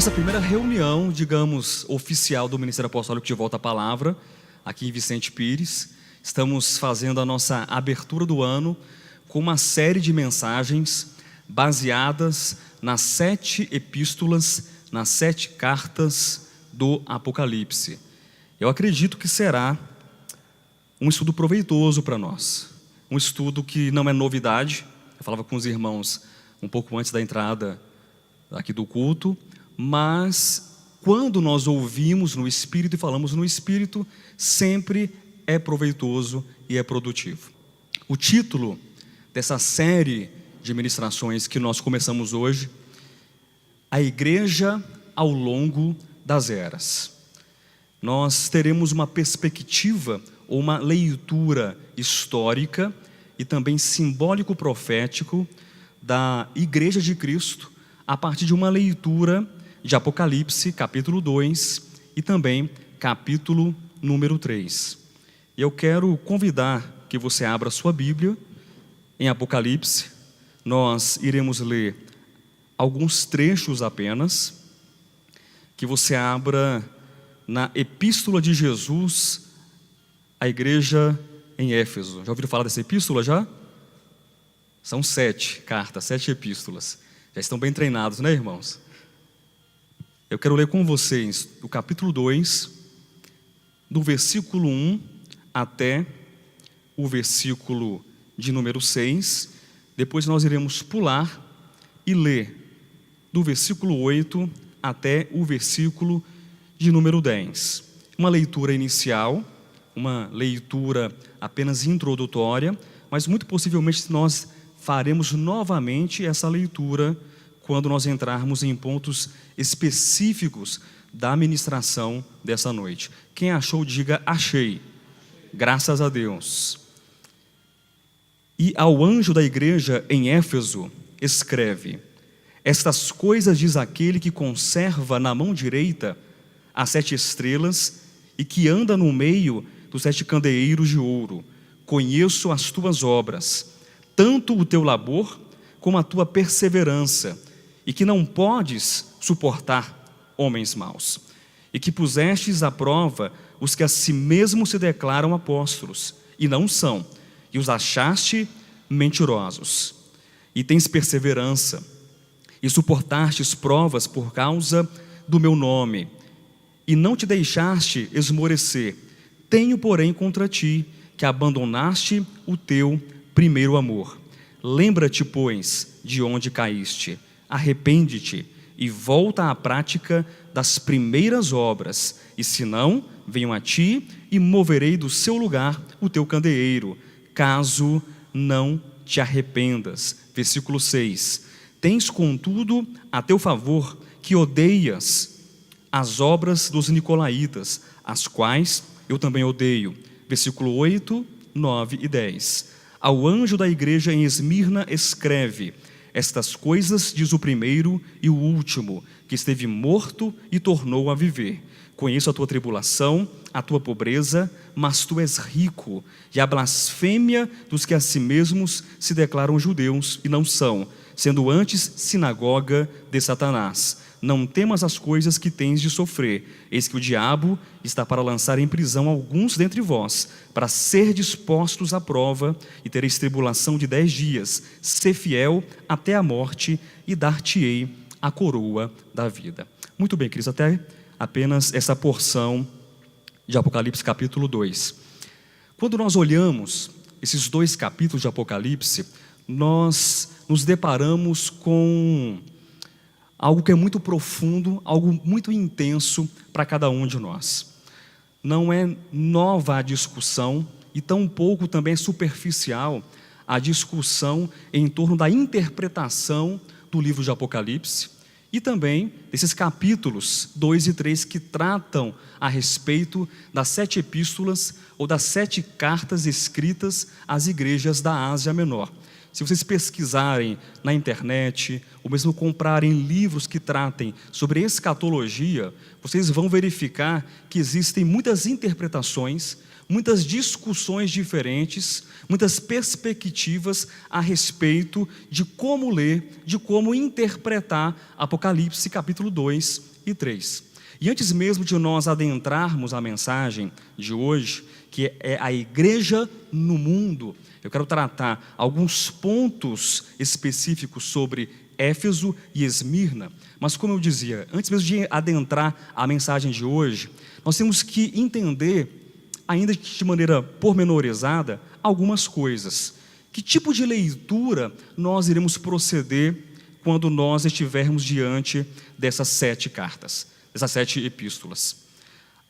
nossa primeira reunião, digamos, oficial do Ministério Apostólico de Volta à Palavra, aqui em Vicente Pires. Estamos fazendo a nossa abertura do ano com uma série de mensagens baseadas nas 7 epístolas, nas 7 cartas do Apocalipse. Eu acredito que será um estudo proveitoso para nós, um estudo que não é novidade. Eu falava com os irmãos um pouco antes da entrada aqui do culto, mas quando nós ouvimos no Espírito e falamos no Espírito, sempre é proveitoso e é produtivo. O título dessa série de ministrações que nós começamos hoje, A Igreja ao Longo das Eras. Nós teremos uma perspectiva ou uma leitura histórica e também simbólico-profético da Igreja de Cristo a partir de uma leitura de Apocalipse, capítulo 2 e também capítulo número 3. Eu quero convidar que você abra sua Bíblia em Apocalipse. Nós iremos ler alguns trechos apenas, que você abra na Epístola de Jesus à igreja em Éfeso. Já ouviram falar dessa epístola já? São 7 cartas, 7 epístolas. Já estão bem treinados, né, irmãos? Eu quero ler com vocês o capítulo 2, do versículo 1 até o versículo de número 6. Depois nós iremos pular e ler do versículo 8 até o versículo de número 10. Uma leitura inicial, uma leitura apenas introdutória, mas muito possivelmente nós faremos novamente essa leitura quando nós entrarmos em pontos específicos da ministração dessa noite. Quem achou, diga achei. Graças a Deus. E ao anjo da igreja em Éfeso escreve: estas coisas diz aquele que conserva na mão direita as 7 estrelas e que anda no meio dos 7 candeeiros de ouro. Conheço as tuas obras, tanto o teu labor como a tua perseverança, e que não podes suportar homens maus, e que pusestes à prova os que a si mesmos se declaram apóstolos, e não são, e os achaste mentirosos. E tens perseverança, e suportastes provas por causa do meu nome, e não te deixaste esmorecer. Tenho, porém, contra ti, que abandonaste o teu primeiro amor. Lembra-te, pois, de onde caíste, arrepende-te e volta à prática das primeiras obras, e se não, venho a ti e moverei do seu lugar o teu candeeiro, caso não te arrependas. Versículo 6. Tens, contudo, a teu favor que odeias as obras dos nicolaítas, as quais eu também odeio. Versículo 8, 9 e 10. Ao anjo da igreja em Esmirna escreve: estas coisas diz o primeiro e o último, que esteve morto e tornou a viver. Conheço a tua tribulação, a tua pobreza, mas tu és rico, e a blasfêmia dos que a si mesmos se declaram judeus e não são, sendo antes sinagoga de Satanás. Não temas as coisas que tens de sofrer. Eis que o diabo está para lançar em prisão alguns dentre vós, para ser dispostos à prova, e tereis tribulação de 10 dias. Sê fiel até a morte, e dar-te-ei a coroa da vida. Muito bem, queridos, até apenas essa porção de Apocalipse capítulo 2. Quando nós olhamos esses 2 capítulos de Apocalipse, nós nos deparamos com algo que é muito profundo, algo muito intenso para cada um de nós. Não é nova a discussão e tampouco também é superficial a discussão em torno da interpretação do livro de Apocalipse e também desses capítulos 2 e 3 que tratam a respeito das 7 epístolas ou das 7 cartas escritas às igrejas da Ásia Menor. Se vocês pesquisarem na internet, ou mesmo comprarem livros que tratem sobre escatologia, vocês vão verificar que existem muitas interpretações, muitas discussões diferentes, muitas perspectivas a respeito de como ler, de como interpretar Apocalipse capítulo 2 e 3. E antes mesmo de nós adentrarmos a mensagem de hoje, que é a igreja no mundo, eu quero tratar alguns pontos específicos sobre Éfeso e Esmirna. Mas como eu dizia, antes mesmo de adentrar a mensagem de hoje, nós temos que entender, ainda que de maneira pormenorizada, algumas coisas. Que tipo de leitura nós iremos proceder quando nós estivermos diante dessas 7 cartas, dessas 7 epístolas?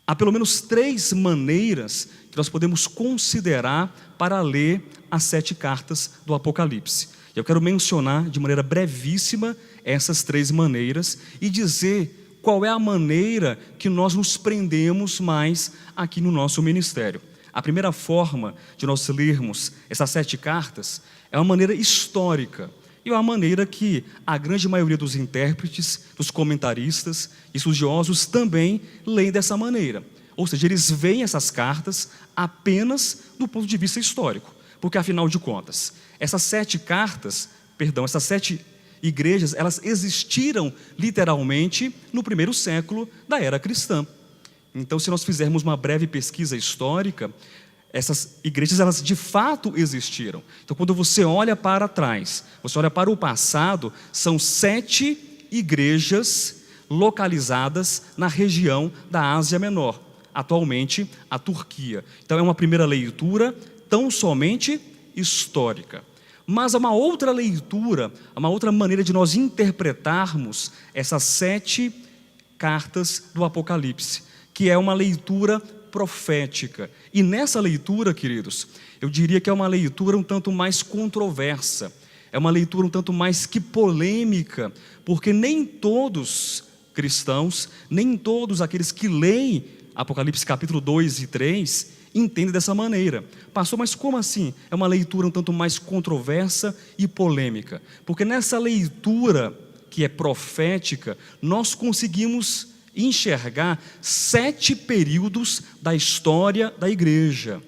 Há pelo menos 3 maneiras que nós podemos considerar para ler as 7 cartas do Apocalipse. Eu quero mencionar de maneira brevíssima essas 3 maneiras e dizer qual é a maneira que nós nos prendemos mais aqui no nosso ministério. A primeira forma de nós lermos essas 7 cartas é uma maneira histórica. E é uma maneira que a grande maioria dos intérpretes, dos comentaristas e estudiosos também leem dessa maneira. Ou seja, eles veem essas cartas apenas do ponto de vista histórico. Porque, afinal de contas, essas 7 igrejas, elas existiram literalmente no primeiro século da era cristã. Então, se nós fizermos uma breve pesquisa histórica, essas igrejas, elas de fato existiram. Então, quando você olha para trás, você olha para o passado, são 7 igrejas localizadas na região da Ásia Menor, atualmente a Turquia. Então, é uma primeira leitura tão somente histórica. Mas há uma outra leitura, uma outra maneira de nós interpretarmos essas 7 cartas do Apocalipse, que é uma leitura profética. E nessa leitura, queridos, eu diria que é uma leitura um tanto mais controversa, é uma leitura um tanto mais que polêmica, porque nem todos cristãos, nem todos aqueles que leem Apocalipse capítulo 2 e 3 entendem dessa maneira. Pastor, mas como assim? É uma leitura um tanto mais controversa e polêmica, porque nessa leitura que é profética, nós conseguimos enxergar 7 períodos da história da igreja.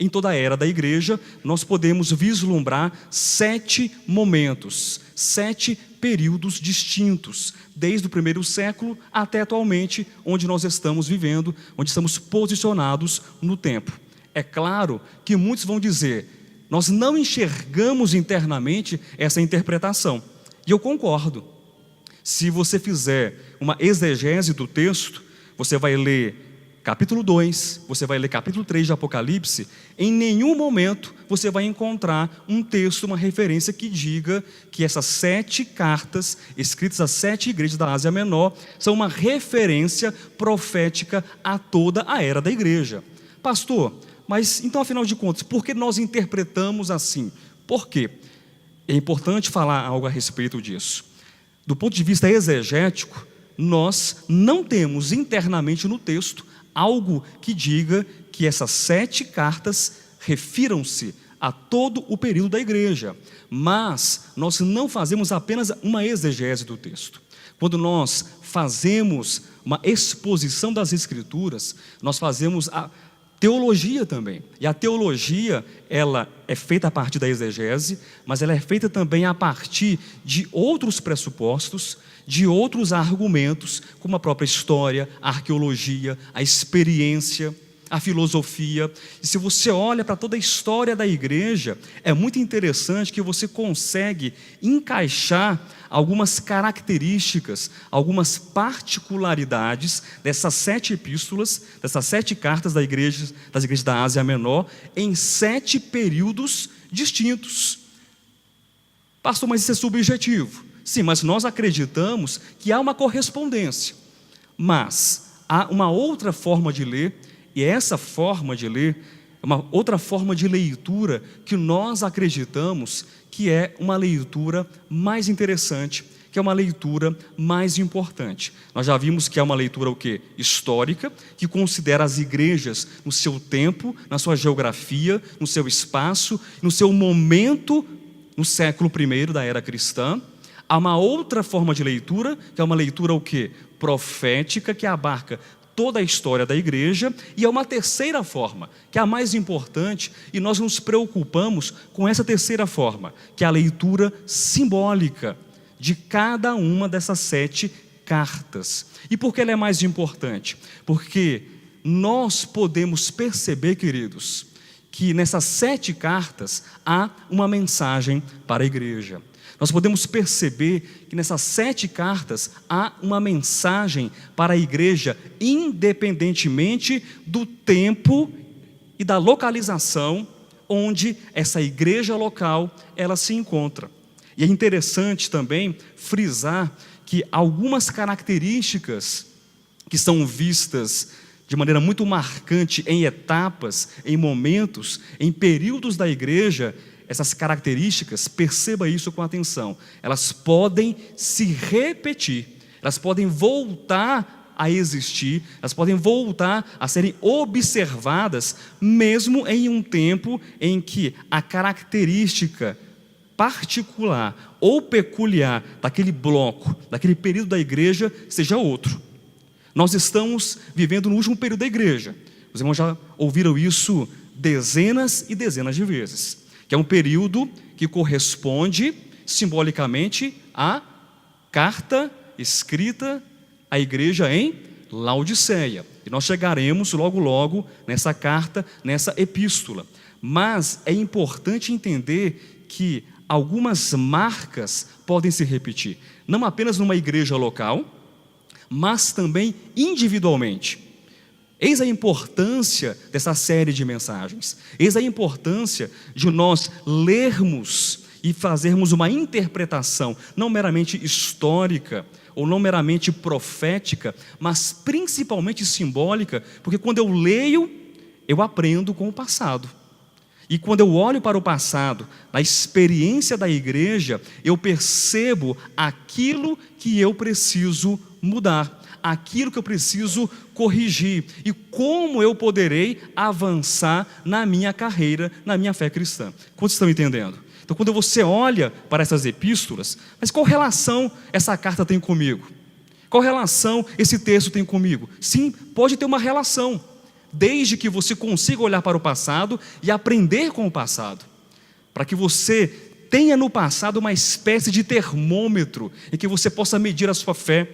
Em toda a era da igreja, nós podemos vislumbrar 7 momentos, 7 períodos distintos, desde o primeiro século até atualmente, onde nós estamos vivendo, onde estamos posicionados no tempo. É claro que muitos vão dizer, nós não enxergamos internamente essa interpretação, e eu concordo. Se você fizer uma exegese do texto, você vai ler capítulo 2, você vai ler capítulo 3 de Apocalipse, em nenhum momento você vai encontrar um texto, uma referência que diga que essas 7 cartas, escritas às 7 igrejas da Ásia Menor, são uma referência profética a toda a era da igreja. Pastor, mas então afinal de contas, por que nós interpretamos assim? Por quê? É importante falar algo a respeito disso. Do ponto de vista exegético, nós não temos internamente no texto algo que diga que essas 7 cartas refiram-se a todo o período da igreja. Mas nós não fazemos apenas uma exegese do texto. Quando nós fazemos uma exposição das Escrituras, nós fazemos a teologia também. E a teologia, ela é feita a partir da exegese, mas ela é feita também a partir de outros pressupostos, de outros argumentos, como a própria história, a arqueologia, a experiência, a filosofia. E se você olha para toda a história da igreja, é muito interessante que você consegue encaixar algumas características, algumas particularidades dessas 7 epístolas, dessas 7 cartas das igrejas da Ásia Menor, em 7 períodos distintos. Pastor, mas isso é subjetivo. Sim, mas nós acreditamos que há uma correspondência. Mas há uma outra forma de ler, e essa forma de ler é uma outra forma de leitura que nós acreditamos que é uma leitura mais interessante, que é uma leitura mais importante. Nós já vimos que é uma leitura o quê? Histórica, que considera as igrejas no seu tempo, na sua geografia, no seu espaço, no seu momento, no século I da era cristã. Há uma outra forma de leitura, que é uma leitura o quê? Profética, que abarca toda a história da igreja, e há uma terceira forma, que é a mais importante, e nós nos preocupamos com essa terceira forma, que é a leitura simbólica de cada uma dessas 7 cartas. E por que ela é mais importante? Porque nós podemos perceber, queridos, que nessas 7 cartas há uma mensagem para a igreja. Nós podemos perceber que nessas 7 cartas há uma mensagem para a igreja, independentemente do tempo e da localização onde essa igreja local ela se encontra. E é interessante também frisar que algumas características que são vistas de maneira muito marcante em etapas, em momentos, em períodos da igreja, essas características, perceba isso com atenção, elas podem se repetir, elas podem voltar a existir, elas podem voltar a serem observadas, mesmo em um tempo em que a característica particular ou peculiar daquele bloco, daquele período da igreja, seja outro. Nós estamos vivendo no último período da igreja. Os irmãos já ouviram isso dezenas e dezenas de vezes, que é um período que corresponde simbolicamente à carta escrita à igreja em Laodiceia. E nós chegaremos logo logo nessa carta, nessa epístola. Mas é importante entender que algumas marcas podem se repetir, não apenas numa igreja local, mas também individualmente. Eis a importância dessa série de mensagens, eis a importância de nós lermos e fazermos uma interpretação, não meramente histórica, ou não meramente profética, mas principalmente simbólica, porque quando eu leio, eu aprendo com o passado. E quando eu olho para o passado, na experiência da igreja, eu percebo aquilo que eu preciso mudar, aquilo que eu preciso corrigir e como eu poderei avançar na minha carreira, na minha fé cristã. Quantos estão entendendo? Então, quando você olha para essas epístolas, mas qual relação essa carta tem comigo? Qual relação esse texto tem comigo? Sim, pode ter uma relação, desde que você consiga olhar para o passado e aprender com o passado, para que você tenha no passado uma espécie de termômetro em que você possa medir a sua fé,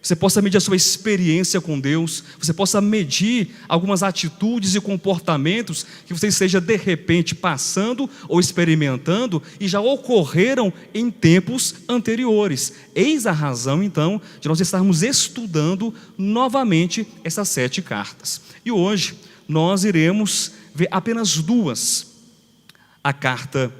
você possa medir a sua experiência com Deus, você possa medir algumas atitudes e comportamentos que você esteja de repente passando ou experimentando e já ocorreram em tempos anteriores. Eis a razão então de nós estarmos estudando novamente essas 7 cartas. E hoje nós iremos ver apenas 2, a carta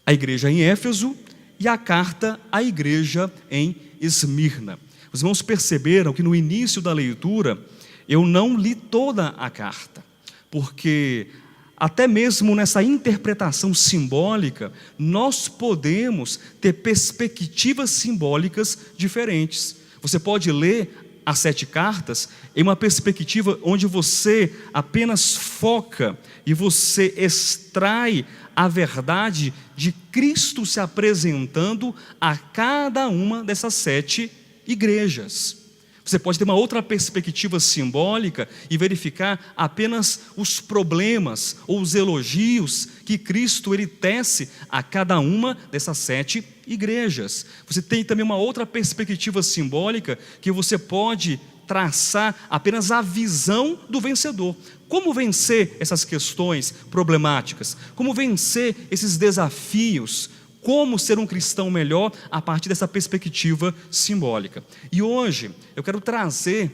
à igreja em Éfeso e a carta à igreja em Esmirna. Os irmãos perceberam que no início da leitura eu não li toda a carta, porque até mesmo nessa interpretação simbólica nós podemos ter perspectivas simbólicas diferentes. Você pode ler as 7 cartas em uma perspectiva onde você apenas foca e você extrai a verdade de Cristo se apresentando a cada uma dessas 7 igrejas. Você pode ter uma outra perspectiva simbólica e verificar apenas os problemas ou os elogios que Cristo ele tece a cada uma dessas 7 igrejas. Você tem também uma outra perspectiva simbólica que você pode traçar apenas a visão do vencedor. Como vencer essas questões problemáticas? Como vencer esses desafios? Como ser um cristão melhor a partir dessa perspectiva simbólica. E hoje eu quero trazer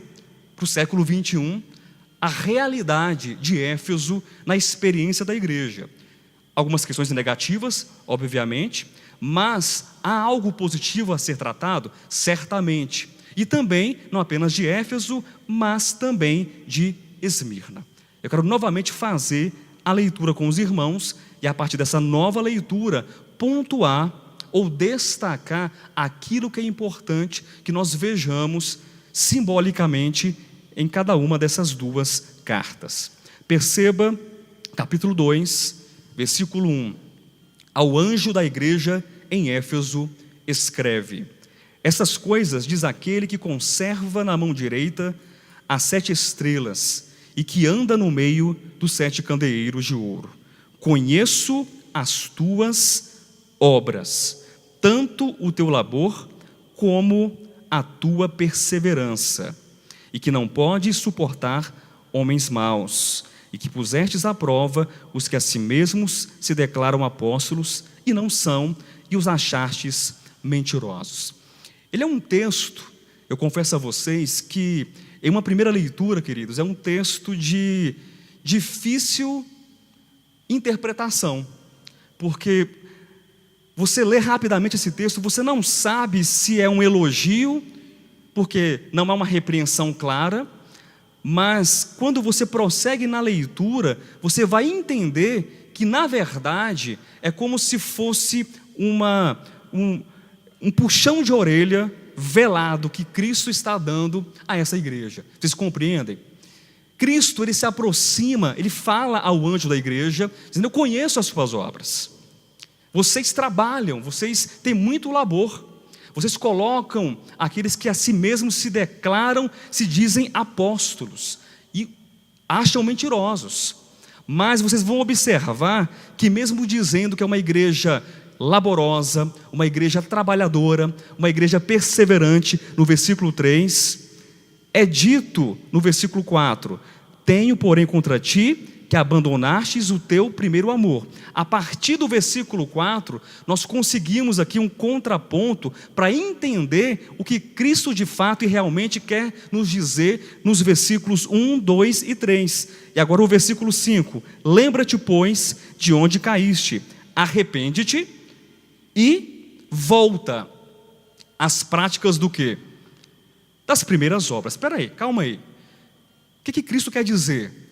para o século 21 a realidade de Éfeso na experiência da igreja. Algumas questões negativas, obviamente, mas há algo positivo a ser tratado? Certamente. E também, não apenas de Éfeso, mas também de Esmirna. Eu quero novamente fazer a leitura com os irmãos e a partir dessa nova leitura pontuar ou destacar aquilo que é importante que nós vejamos simbolicamente em cada uma dessas 2 cartas. Perceba, capítulo 2, versículo 1. Ao anjo da igreja em Éfeso escreve: essas coisas diz aquele que conserva na mão direita as 7 estrelas e que anda no meio dos 7 candeeiros de ouro. Conheço as tuas obras, tanto o teu labor como a tua perseverança, e que não podes suportar homens maus, e que pusestes à prova os que a si mesmos se declaram apóstolos e não são, e os achastes mentirosos. Ele é um texto, eu confesso a vocês, que em uma primeira leitura, queridos, é um texto de difícil interpretação, porque você lê rapidamente esse texto, você não sabe se é um elogio, porque não há uma repreensão clara, mas quando você prossegue na leitura, você vai entender que, na verdade, é como se fosse um puxão de orelha velado que Cristo está dando a essa igreja. Vocês compreendem? Cristo, ele se aproxima, ele fala ao anjo da igreja, dizendo: eu conheço as suas obras. Vocês trabalham, vocês têm muito labor. Vocês colocam aqueles que a si mesmos se declaram, se dizem apóstolos, e acham mentirosos. Mas vocês vão observar que, mesmo dizendo que é uma igreja laborosa, uma igreja trabalhadora, uma igreja perseverante, no versículo 3, é dito no versículo 4: tenho, porém, contra ti que abandonastes o teu primeiro amor. A partir do versículo 4, nós conseguimos aqui um contraponto para entender o que Cristo de fato e realmente quer nos dizer nos versículos 1, 2 e 3. E agora o versículo 5: lembra-te, pois, de onde caíste, arrepende-te e volta às práticas do quê? Das primeiras obras. Espera aí, calma aí. O que Cristo quer dizer?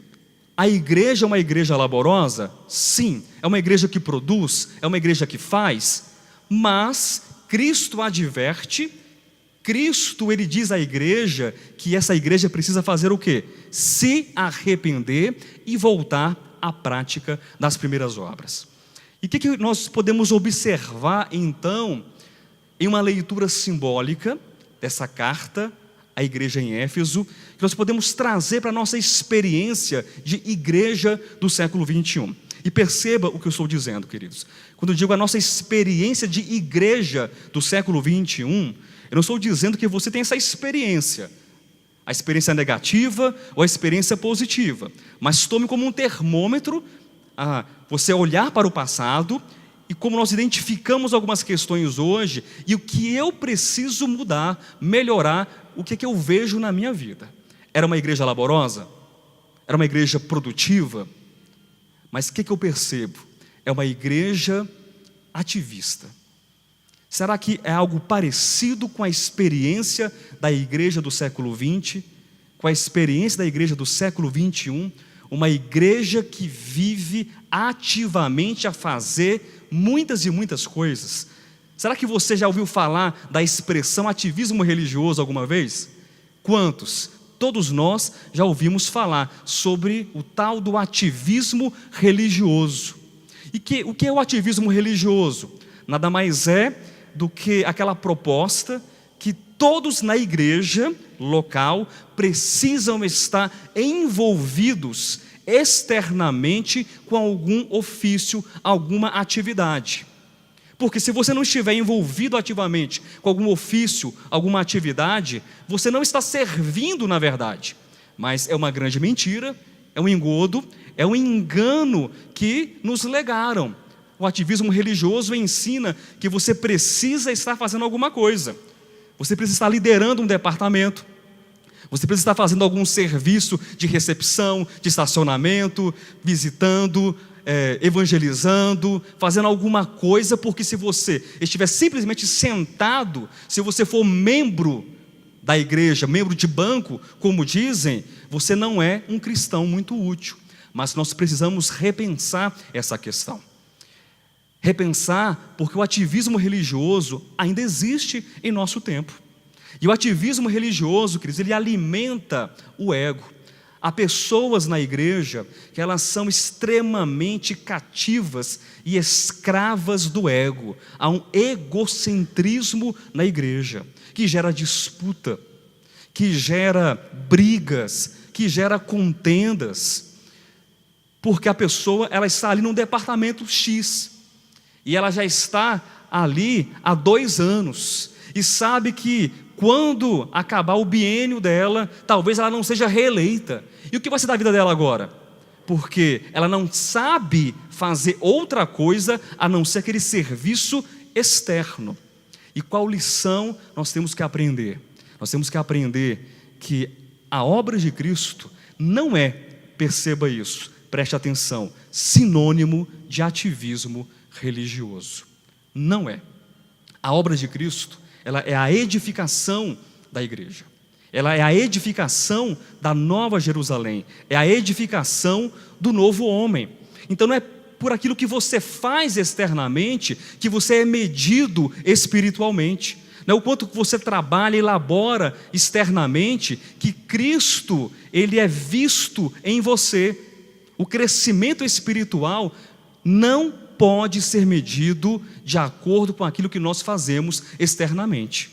A igreja é uma igreja laborosa? Sim. É uma igreja que produz? É uma igreja que faz? Mas Cristo adverte, Cristo, ele diz à igreja que essa igreja precisa fazer o quê? Se arrepender e voltar à prática das primeiras obras. E o que nós podemos observar então em uma leitura simbólica dessa carta à igreja em Éfeso, que nós podemos trazer para a nossa experiência de igreja do século 21. E perceba o que eu estou dizendo, queridos. Quando eu digo a nossa experiência de igreja do século 21, eu não estou dizendo que você tem essa experiência, a experiência negativa ou a experiência positiva, mas tome como um termômetro você olhar para o passado e como nós identificamos algumas questões hoje e o que eu preciso mudar, melhorar, o que eu vejo na minha vida. Era uma igreja laborosa? Era uma igreja produtiva? Mas o que eu percebo? É uma igreja ativista. Será que é algo parecido com a experiência da igreja do século 20, com a experiência da igreja do século 21? Uma igreja que vive ativamente a fazer muitas e muitas coisas. Será que você já ouviu falar da expressão ativismo religioso alguma vez? Quantos? Todos nós já ouvimos falar sobre o tal do ativismo religioso. E o que é o ativismo religioso? Nada mais é do que aquela proposta que todos na igreja local precisam estar envolvidos externamente com algum ofício, alguma atividade. Porque se você não estiver envolvido ativamente com algum ofício, alguma atividade, você não está servindo na verdade. Mas é uma grande mentira, é um engodo, é um engano que nos legaram. O ativismo religioso ensina que você precisa estar fazendo alguma coisa. Você precisa estar liderando um departamento. Você precisa estar fazendo algum serviço de recepção, de estacionamento, visitando, evangelizando, fazendo alguma coisa, porque se você estiver simplesmente sentado, se você for membro da igreja, membro de banco, como dizem, você não é um cristão muito útil. Mas nós precisamos repensar essa questão. Repensar porque o ativismo religioso ainda existe em nosso tempo. E o ativismo religioso, queridos, ele alimenta o ego. Há pessoas na igreja que elas são extremamente cativas e escravas do ego. Há um egocentrismo na igreja, que gera disputa, que gera brigas, que gera contendas. Porque a pessoa, ela está ali num departamento X, e ela já está ali há 2 anos, e sabe que quando acabar o biênio dela, talvez ela não seja reeleita. E o que vai ser da vida dela agora? Porque ela não sabe fazer outra coisa a não ser aquele serviço externo. E qual lição nós temos que aprender? Nós temos que aprender que a obra de Cristo não é, perceba isso, preste atenção, sinônimo de ativismo religioso. Não é. A obra de Cristo, ela é a edificação da igreja. Ela é a edificação da Nova Jerusalém. É a edificação do novo homem. Então não é por aquilo que você faz externamente que você é medido espiritualmente. Não é o quanto você trabalha e elabora externamente que Cristo, Ele é visto em você. O crescimento espiritual não pode ser medido de acordo com aquilo que nós fazemos externamente.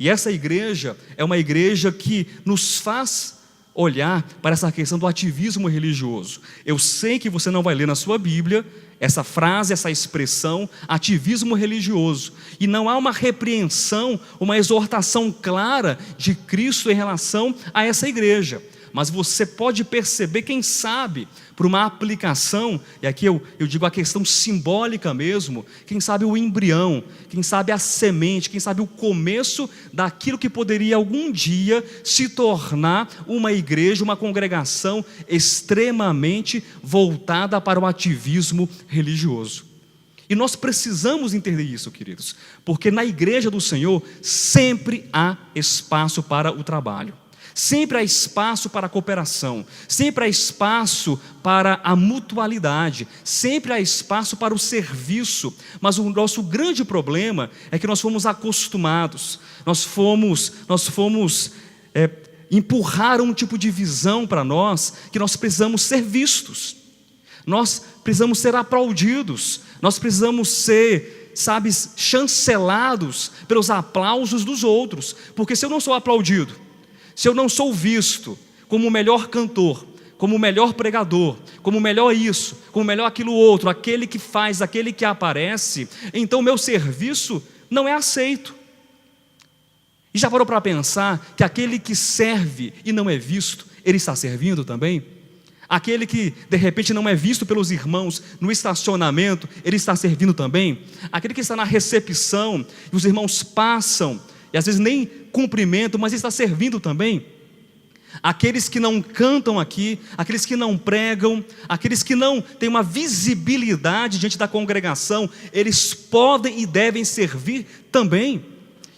E essa igreja é uma igreja que nos faz olhar para essa questão do ativismo religioso. Eu sei que você não vai ler na sua Bíblia essa frase, essa expressão, ativismo religioso. E não há uma repreensão, uma exortação clara de Cristo em relação a essa igreja. Mas você pode perceber, quem sabe, por uma aplicação, e aqui eu digo a questão simbólica mesmo, quem sabe o embrião, quem sabe a semente, quem sabe o começo daquilo que poderia algum dia se tornar uma igreja, uma congregação extremamente voltada para o ativismo religioso. E nós precisamos entender isso, queridos, porque na igreja do Senhor sempre há espaço para o trabalho. Sempre há espaço para a cooperação, sempre há espaço para a mutualidade, sempre há espaço para o serviço, mas o nosso grande problema é que nós fomos acostumados, nós fomos empurrar um tipo de visão para nós, que nós precisamos ser vistos, nós precisamos ser aplaudidos, nós precisamos ser, chancelados pelos aplausos dos outros, porque se eu não sou aplaudido, se eu não sou visto como o melhor cantor, como o melhor pregador, como o melhor isso, como o melhor aquilo outro, aquele que faz, aquele que aparece, então meu serviço não é aceito. E já parou para pensar que aquele que serve e não é visto, ele está servindo também? Aquele que de repente não é visto pelos irmãos no estacionamento, ele está servindo também? Aquele que está na recepção e os irmãos passam e às vezes nem cumprimentam, mas está servindo também? Aqueles que não cantam aqui, aqueles que não pregam, aqueles que não têm uma visibilidade diante da congregação, eles podem e devem servir também.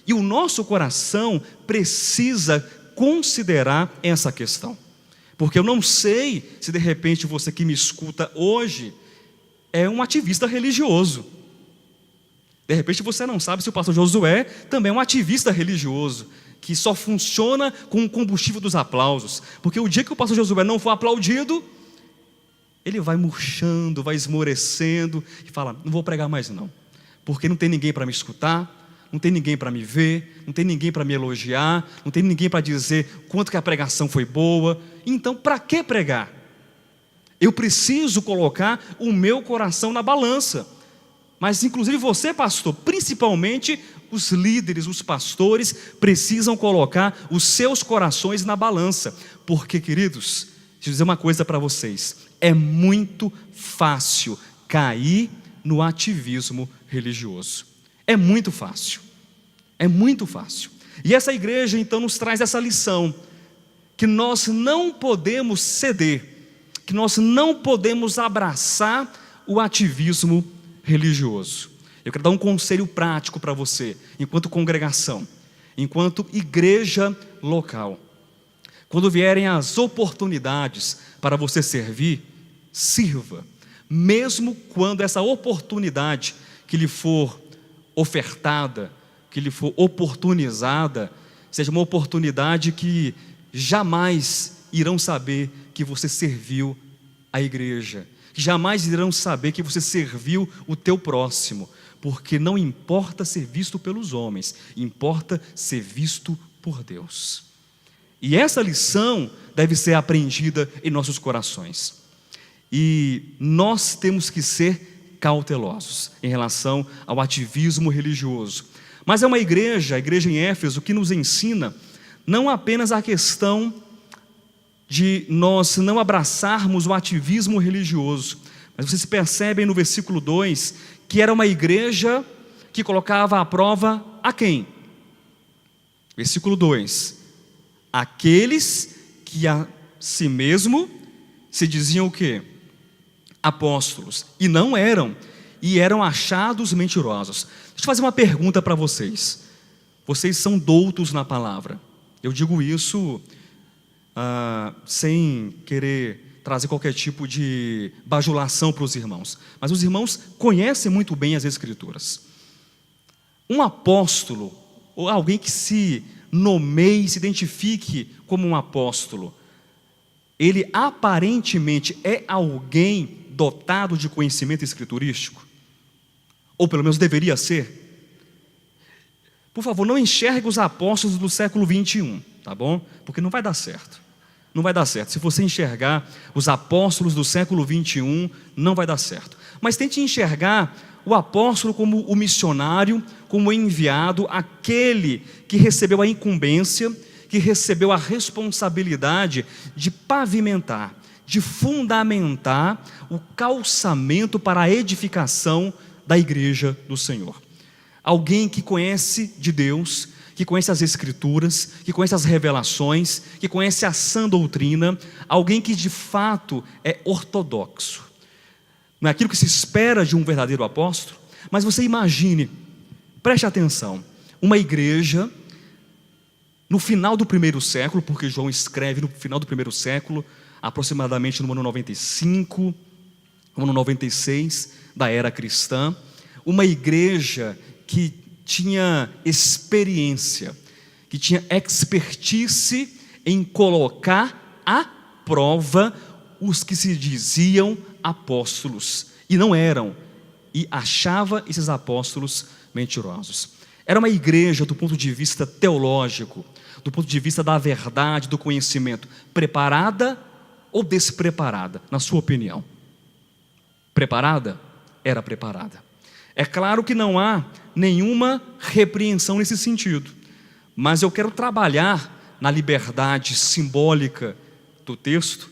E o nosso coração precisa considerar essa questão, porque eu não sei se de repente você que me escuta hoje é um ativista religioso. De repente você não sabe se o pastor Josué também é um ativista religioso, que só funciona com o combustível dos aplausos, porque o dia que o pastor Josué não for aplaudido, ele vai murchando, vai esmorecendo e fala: não vou pregar mais não, porque não tem ninguém para me escutar, não tem ninguém para me ver, não tem ninguém para me elogiar, não tem ninguém para dizer quanto que a pregação foi boa. Então para que pregar? Eu preciso colocar o meu coração na balança. Mas inclusive você, pastor, principalmente os líderes, os pastores, precisam colocar os seus corações na balança. Porque, queridos, deixa eu dizer uma coisa para vocês: é muito fácil cair no ativismo religioso. É muito fácil. É muito fácil. E essa igreja então nos traz essa lição, que nós não podemos ceder, que nós não podemos abraçar o ativismo religioso. Eu quero dar um conselho prático para você, enquanto congregação, enquanto igreja local. Quando vierem as oportunidades para você servir, sirva, mesmo quando essa oportunidade que lhe for ofertada, que lhe for oportunizada, seja uma oportunidade que jamais irão saber que você serviu a igreja, que jamais irão saber que você serviu o teu próximo, porque não importa ser visto pelos homens, importa ser visto por Deus. E essa lição deve ser aprendida em nossos corações. E nós temos que ser cautelosos em relação ao ativismo religioso, Mas é uma igreja, a igreja em Éfeso, que nos ensina não apenas a questão de nós não abraçarmos o ativismo religioso, mas vocês percebem no versículo 2 que era uma igreja que colocava à prova a quem? Versículo 2: aqueles que a si mesmo se diziam o quê? Apóstolos, e não eram, e eram achados mentirosos. Deixa eu fazer uma pergunta para vocês. Vocês são doutos na palavra. Eu digo isso sem querer trazer qualquer tipo de bajulação para os irmãos, mas os irmãos conhecem muito bem as Escrituras. Um apóstolo, ou alguém que se nomeie, se identifique como um apóstolo, ele aparentemente é alguém dotado de conhecimento escriturístico? Ou pelo menos deveria ser? Por favor, não enxergue os apóstolos do século 21, tá bom? Porque não vai dar certo. Não vai dar certo. Se você enxergar os apóstolos do século 21, não vai dar certo. Mas tente enxergar o apóstolo como o missionário, como o enviado, aquele que recebeu a incumbência, que recebeu a responsabilidade de pavimentar, de fundamentar o calçamento para a edificação da igreja do Senhor. Alguém que conhece de Deus, que conhece as Escrituras, que conhece as revelações, que conhece a sã doutrina, alguém que de fato é ortodoxo. Não é aquilo que se espera de um verdadeiro apóstolo, mas você imagine, preste atenção, uma igreja no final do primeiro século, porque João escreve no final do primeiro século, aproximadamente no ano 95, no ano 96 da era cristã, uma igreja que tinha experiência, que tinha expertise em colocar à prova os que se diziam apóstolos, e não eram, e achava esses apóstolos mentirosos. Era uma igreja do ponto de vista teológico, do ponto de vista da verdade, do conhecimento, preparada ou despreparada, na sua opinião? Preparada? Era preparada. É claro que não há nenhuma repreensão nesse sentido, mas eu quero trabalhar na liberdade simbólica do texto.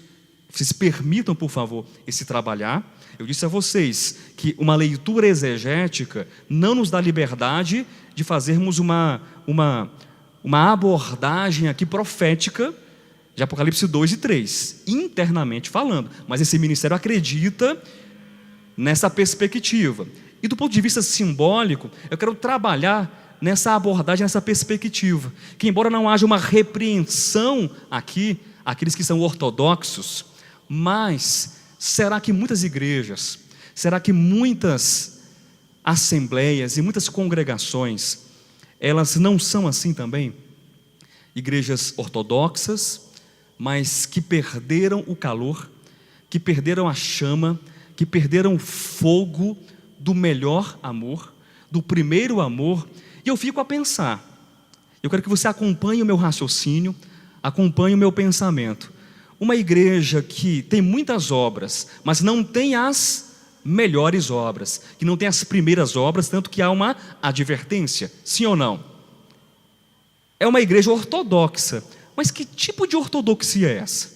Vocês permitam, por favor, esse trabalhar. Eu disse a vocês que uma leitura exegética não nos dá liberdade de fazermos uma abordagem aqui profética de Apocalipse 2 e 3, internamente falando, mas esse ministério acredita nessa perspectiva. E do ponto de vista simbólico, eu quero trabalhar nessa abordagem, nessa perspectiva, que embora não haja uma repreensão aqui, aqueles que são ortodoxos, mas será que muitas igrejas, será que muitas assembleias e muitas congregações, elas não são assim também? Igrejas ortodoxas, mas que perderam o calor, que perderam a chama, que perderam o fogo do melhor amor, do primeiro amor. E eu fico a pensar, eu quero que você acompanhe o meu raciocínio, acompanhe o meu pensamento. Uma igreja que tem muitas obras, mas não tem as melhores obras, que não tem as primeiras obras, tanto que há uma advertência, sim ou não? É uma igreja ortodoxa, mas que tipo de ortodoxia é essa?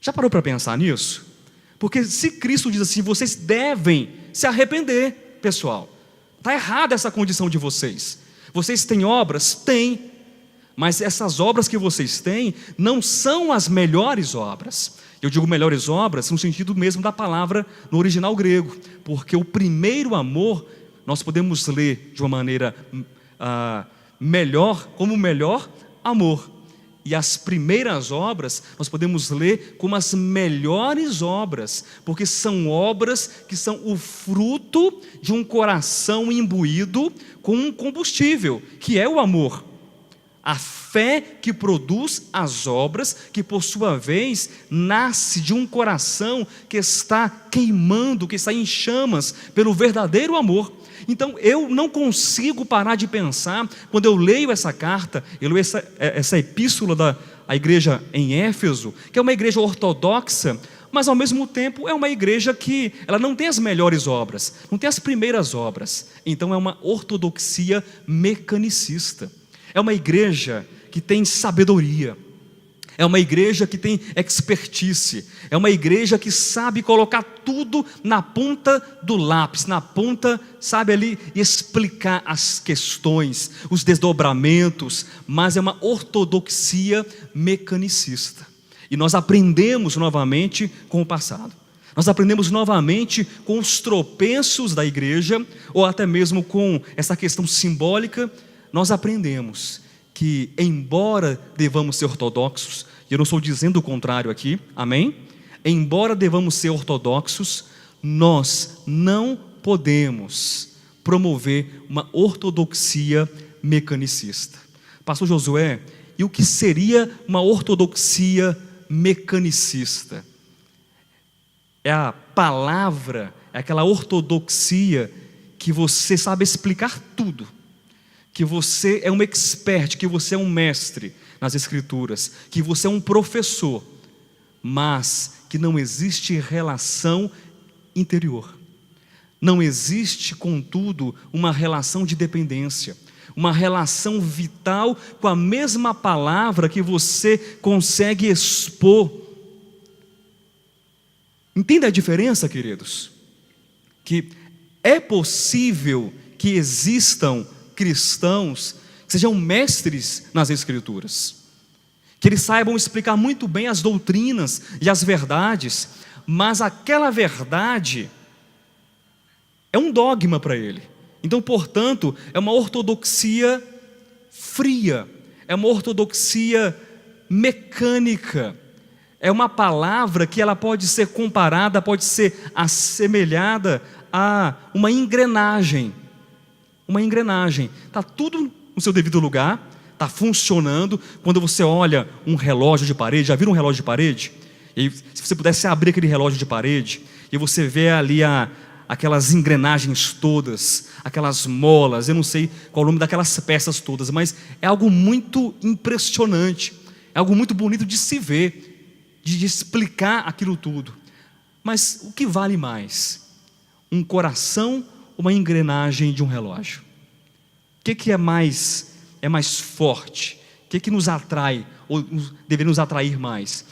Já parou para pensar nisso? Porque se Cristo diz assim, vocês devem se arrepender, pessoal, está errada essa condição de vocês. Vocês têm obras? Têm, mas essas obras que vocês têm não são as melhores obras. Eu digo melhores obras no sentido mesmo da palavra no original grego, porque o primeiro amor nós podemos ler de uma maneira melhor, como o melhor amor, e as primeiras obras nós podemos ler como as melhores obras, porque são obras que são o fruto de um coração imbuído com um combustível, que é o amor. A fé que produz as obras, que por sua vez nasce de um coração que está queimando, que está em chamas pelo verdadeiro amor. Então eu não consigo parar de pensar, quando eu leio essa carta, eu leio essa epístola da igreja em Éfeso, que é uma igreja ortodoxa, mas ao mesmo tempo é uma igreja que ela não tem as melhores obras, não tem as primeiras obras. Então é uma ortodoxia mecanicista. É uma igreja que tem sabedoria. É uma igreja que tem expertise. É uma igreja que sabe colocar tudo na ponta do lápis, na ponta, sabe ali, e explicar as questões, os desdobramentos, mas é uma ortodoxia mecanicista. E nós aprendemos novamente com o passado. Nós aprendemos novamente com os tropeços da igreja, ou até mesmo com essa questão simbólica. Nós aprendemos que, embora devamos ser ortodoxos, e eu não estou dizendo o contrário aqui, amém? Embora devamos ser ortodoxos, nós não podemos promover uma ortodoxia mecanicista. Pastor Josué, e o que seria uma ortodoxia mecanicista? É a palavra, é aquela ortodoxia que você sabe explicar tudo, que você é um expert, que você é um mestre nas Escrituras, que você é um professor, mas que não existe relação interior. Não existe, contudo, uma relação de dependência, uma relação vital com a mesma palavra que você consegue expor. Entenda a diferença, queridos? Que é possível que existam cristãos que sejam mestres nas Escrituras, que eles saibam explicar muito bem as doutrinas e as verdades, mas aquela verdade é um dogma para ele. Então, portanto, é uma ortodoxia fria, é uma ortodoxia mecânica, é uma palavra que ela pode ser comparada, pode ser assemelhada a uma engrenagem. Uma engrenagem, está tudo no seu devido lugar, está funcionando. Quando você olha um relógio de parede, já viram um relógio de parede? E se você pudesse abrir aquele relógio de parede, e você vê ali aquelas engrenagens todas, aquelas molas, eu não sei qual o nome daquelas peças todas, mas é algo muito impressionante, é algo muito bonito de se ver, de explicar aquilo tudo. Mas o que vale mais? Um coração ou uma engrenagem de um relógio? O que é mais forte? O que nos atrai, ou deveria nos atrair mais?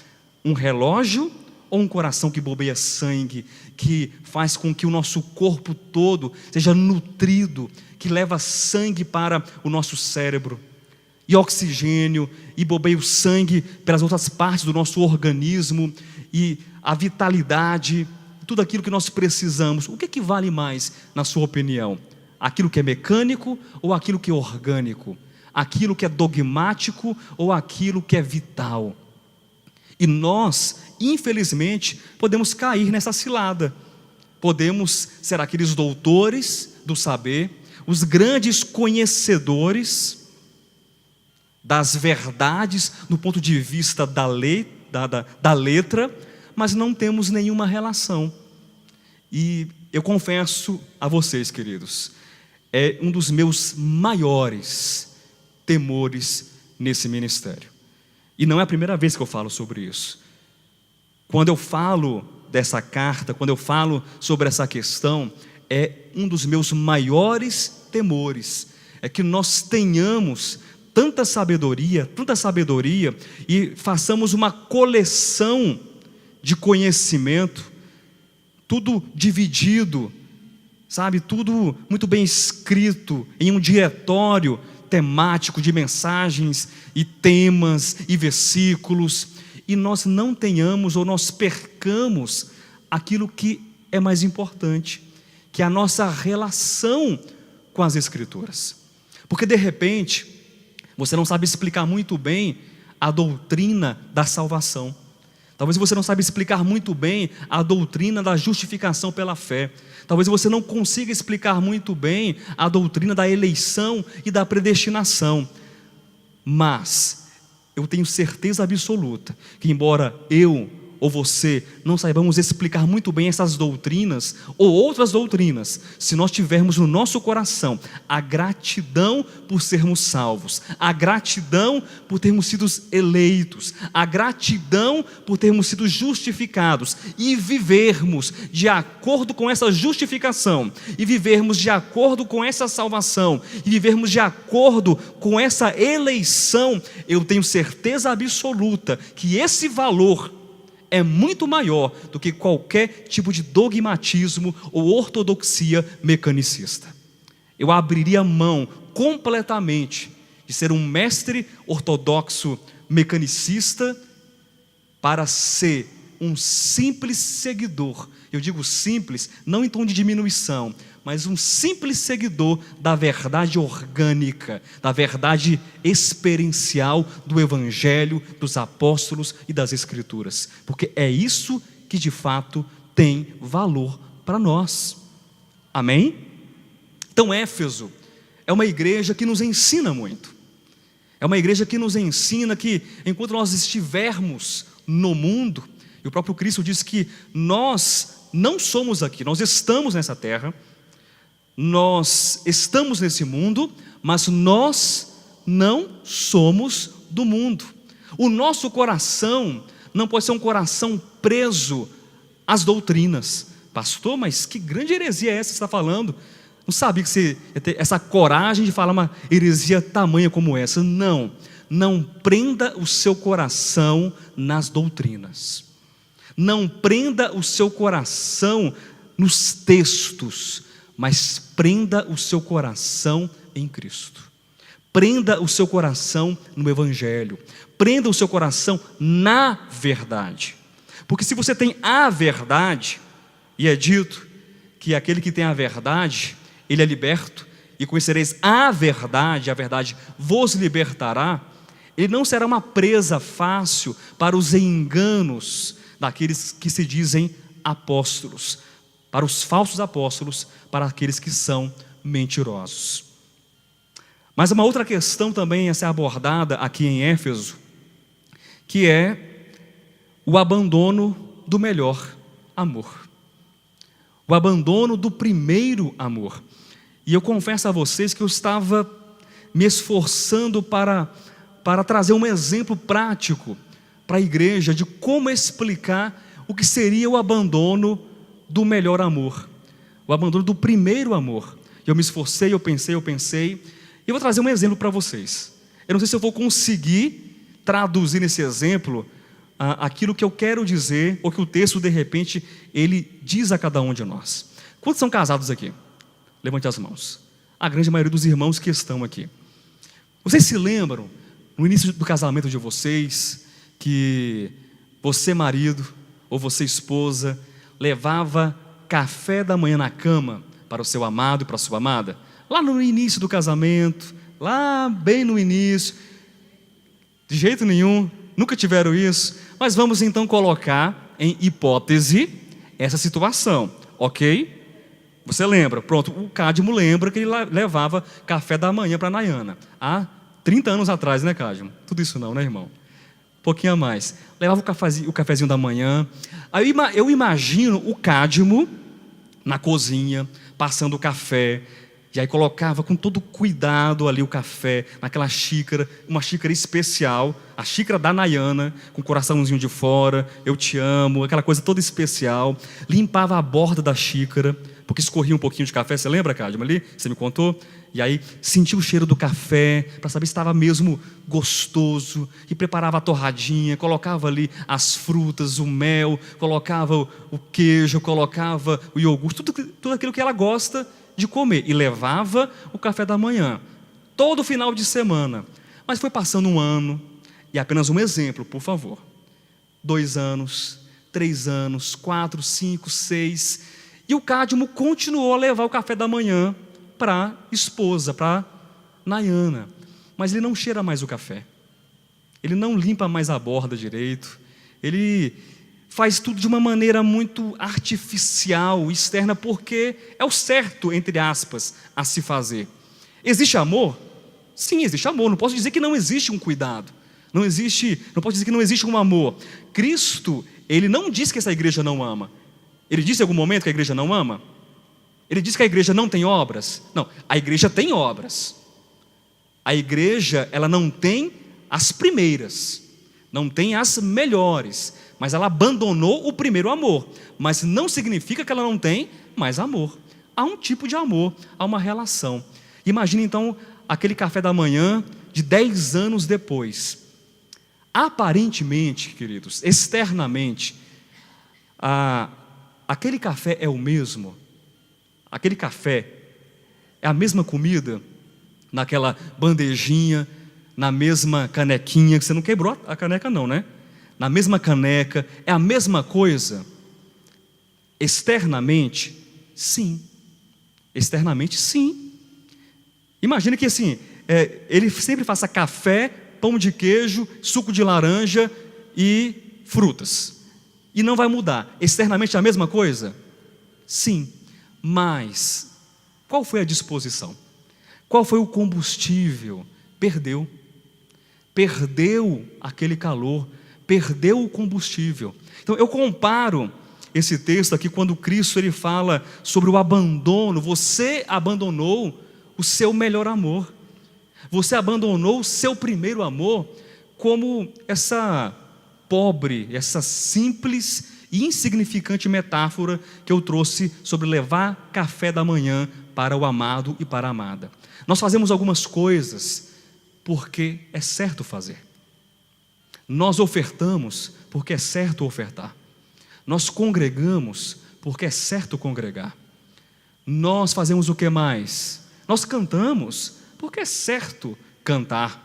Um relógio ou um coração que bombeia sangue, que faz com que o nosso corpo todo seja nutrido, que leva sangue para o nosso cérebro, e oxigênio, e bombeia o sangue pelas outras partes do nosso organismo, e a vitalidade, tudo aquilo que nós precisamos? O que vale mais, na sua opinião? Aquilo que é mecânico ou aquilo que é orgânico? Aquilo que é dogmático ou aquilo que é vital? E nós, infelizmente, podemos cair nessa cilada. Podemos ser aqueles doutores do saber, os grandes conhecedores das verdades do ponto de vista da lei, da letra, mas não temos nenhuma relação. E eu confesso a vocês, queridos, é um dos meus maiores temores nesse ministério. E não é a primeira vez que eu falo sobre isso. Quando eu falo dessa carta, quando eu falo sobre essa questão, é um dos meus maiores temores, é que nós tenhamos tanta sabedoria, e façamos uma coleção de conhecimento, tudo dividido, sabe, tudo muito bem escrito em um diretório temático de mensagens e temas e versículos, e nós não tenhamos ou nós percamos aquilo que é mais importante, que é a nossa relação com as Escrituras. Porque de repente você não sabe explicar muito bem a doutrina da salvação. Talvez você não saiba explicar muito bem a doutrina da justificação pela fé. Talvez você não consiga explicar muito bem a doutrina da eleição e da predestinação. Mas eu tenho certeza absoluta que, embora eu ou você não saibamos explicar muito bem essas doutrinas ou outras doutrinas, se nós tivermos no nosso coração a gratidão por sermos salvos, a gratidão por termos sido eleitos, a gratidão por termos sido justificados, e vivermos de acordo com essa justificação, e vivermos de acordo com essa salvação, e vivermos de acordo com essa eleição, eu tenho certeza absoluta que esse valor é muito maior do que qualquer tipo de dogmatismo ou ortodoxia mecanicista. Eu abriria mão completamente de ser um mestre ortodoxo mecanicista para ser um simples seguidor. Eu digo simples, não em tom de diminuição, mas um simples seguidor da verdade orgânica, da verdade experiencial do Evangelho, dos apóstolos e das Escrituras, porque é isso que de fato tem valor para nós. Amém? Então Éfeso é uma igreja que nos ensina muito, é uma igreja que nos ensina que enquanto nós estivermos no mundo, e o próprio Cristo diz que nós não somos aqui, nós estamos nessa terra, nós estamos nesse mundo, mas nós não somos do mundo. O nosso coração não pode ser um coração preso às doutrinas. Pastor, mas que grande heresia é essa que você está falando? Não sabia que você ia ter essa coragem de falar uma heresia tamanha como essa. Não, não prenda o seu coração nas doutrinas. Não prenda o seu coração nos textos, mas prenda o seu coração em Cristo. Prenda o seu coração no Evangelho. Prenda o seu coração na verdade. Porque se você tem a verdade, e é dito que aquele que tem a verdade, ele é liberto, e conhecereis a verdade vos libertará, ele não será uma presa fácil para os enganos daqueles que se dizem apóstolos, para os falsos apóstolos, para aqueles que são mentirosos. Mas uma outra questão também a ser abordada aqui em Éfeso, que é o abandono do melhor amor, o abandono do primeiro amor. E eu confesso a vocês que eu estava me esforçando para trazer um exemplo prático para a igreja de como explicar o que seria o abandono do melhor amor, o abandono do primeiro amor. Eu me esforcei, eu pensei, e eu vou trazer um exemplo para vocês. Eu não sei se eu vou conseguir traduzir nesse exemplo aquilo que eu quero dizer, ou que o texto de repente ele diz a cada um de nós. Quantos são casados aqui? Levante as mãos. A grande maioria dos irmãos que estão aqui. Vocês se lembram, no início do casamento de vocês, que você marido, ou você esposa, levava café da manhã na cama para o seu amado e para a sua amada? Lá no início do casamento, lá bem no início. De jeito nenhum, nunca tiveram isso. Mas vamos então colocar em hipótese essa situação, ok? Você lembra? Pronto, o Cadmo lembra que ele levava café da manhã para a Nayana. Há 30 anos atrás, né, Cadmo? Tudo isso não, né, irmão? Pouquinho a mais. Levava o cafezinho da manhã. Aí eu imagino o Cadmo na cozinha, passando o café, e aí colocava com todo cuidado ali o café, naquela xícara, uma xícara especial, a xícara da Nayana, com o coraçãozinho de fora, eu te amo, aquela coisa toda especial. Limpava a borda da xícara, porque escorria um pouquinho de café, você lembra, Cadmo, ali? Você me contou? E aí sentia o cheiro do café, para saber se estava mesmo gostoso, e preparava a torradinha, colocava ali as frutas, o mel, colocava o queijo, colocava o iogurte, tudo aquilo que ela gosta de comer, e levava o café da manhã, todo final de semana. Mas foi passando um ano, e apenas um exemplo, por favor, 2 anos, 3 anos, 4, 5, 6, e o Cadmo continuou a levar o café da manhã para a esposa, para Nayana, mas ele não cheira mais o café, ele não limpa mais a borda direito, ele faz tudo de uma maneira muito artificial, externa, porque é o certo, entre aspas, a se fazer. Existe amor? Sim, existe amor. Não posso dizer que não existe um cuidado. Não posso dizer que não existe um amor. Cristo, ele não diz que essa igreja não ama. Ele disse em algum momento que a igreja não ama? Ele diz que a igreja não tem obras? Não, a igreja tem obras. A igreja, ela não tem as primeiras, não tem as melhores, mas ela abandonou o primeiro amor. Mas não significa que ela não tem mais amor. Há um tipo de amor, há uma relação. Imagine então aquele café da manhã de 10 anos depois. Aparentemente, queridos, externamente, aquele café é o mesmo. Aquele café é a mesma comida, naquela bandejinha, na mesma canequinha, que você não quebrou a caneca não, né? Na mesma caneca, é a mesma coisa? Externamente, sim. Externamente, sim. Imagina que assim, ele sempre faça café, pão de queijo, suco de laranja e frutas. E não vai mudar. Externamente é a mesma coisa? Sim. Mas, qual foi a disposição? Qual foi o combustível? Perdeu. Perdeu aquele calor, perdeu o combustível. Então eu comparo esse texto aqui quando Cristo ele fala sobre o abandono. Você abandonou o seu melhor amor. Você abandonou o seu primeiro amor, como essa pobre, essa simples e insignificante metáfora que eu trouxe sobre levar café da manhã para o amado e para a amada. Nós fazemos algumas coisas porque é certo fazer. Nós ofertamos porque é certo ofertar. Nós congregamos porque é certo congregar. Nós fazemos o que mais? Nós cantamos porque é certo cantar.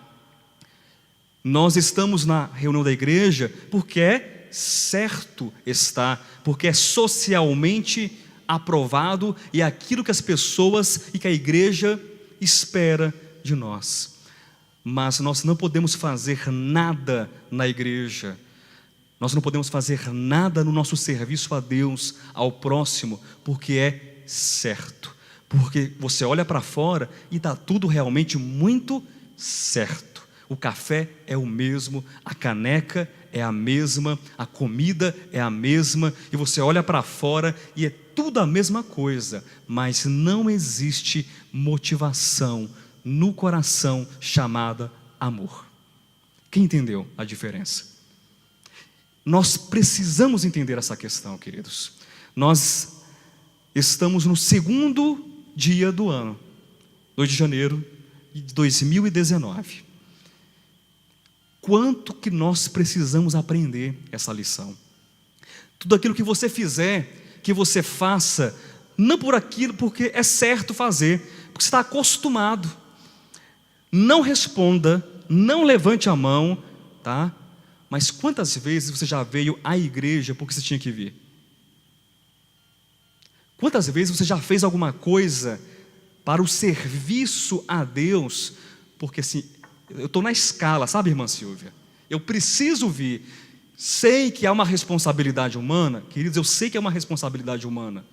Nós estamos na reunião da igreja porque é certo estar, porque é socialmente aprovado e é aquilo que as pessoas e que a igreja espera de nós. Mas nós não podemos fazer nada na igreja, nós não podemos fazer nada no nosso serviço a Deus, ao próximo, porque é certo, porque você olha para fora e está tudo realmente muito certo. O café é o mesmo, a caneca é a mesma, a comida é a mesma, e você olha para fora e é tudo a mesma coisa, mas não existe motivação no coração chamada amor. Quem entendeu a diferença? Nós precisamos entender essa questão, queridos. Nós estamos no segundo dia do ano, 2 de janeiro de 2019. Quanto que nós precisamos aprender essa lição? Tudo aquilo que você fizer, que você faça, não por aquilo, porque é certo fazer, porque você está acostumado. Não responda, não levante a mão, tá? Mas quantas vezes você já veio à igreja porque você tinha que vir? Quantas vezes você já fez alguma coisa para o serviço a Deus, porque assim, eu estou na escala, sabe, irmã Silvia? Eu preciso vir. Sei que há uma responsabilidade humana, queridos, eu sei que há uma responsabilidade humana.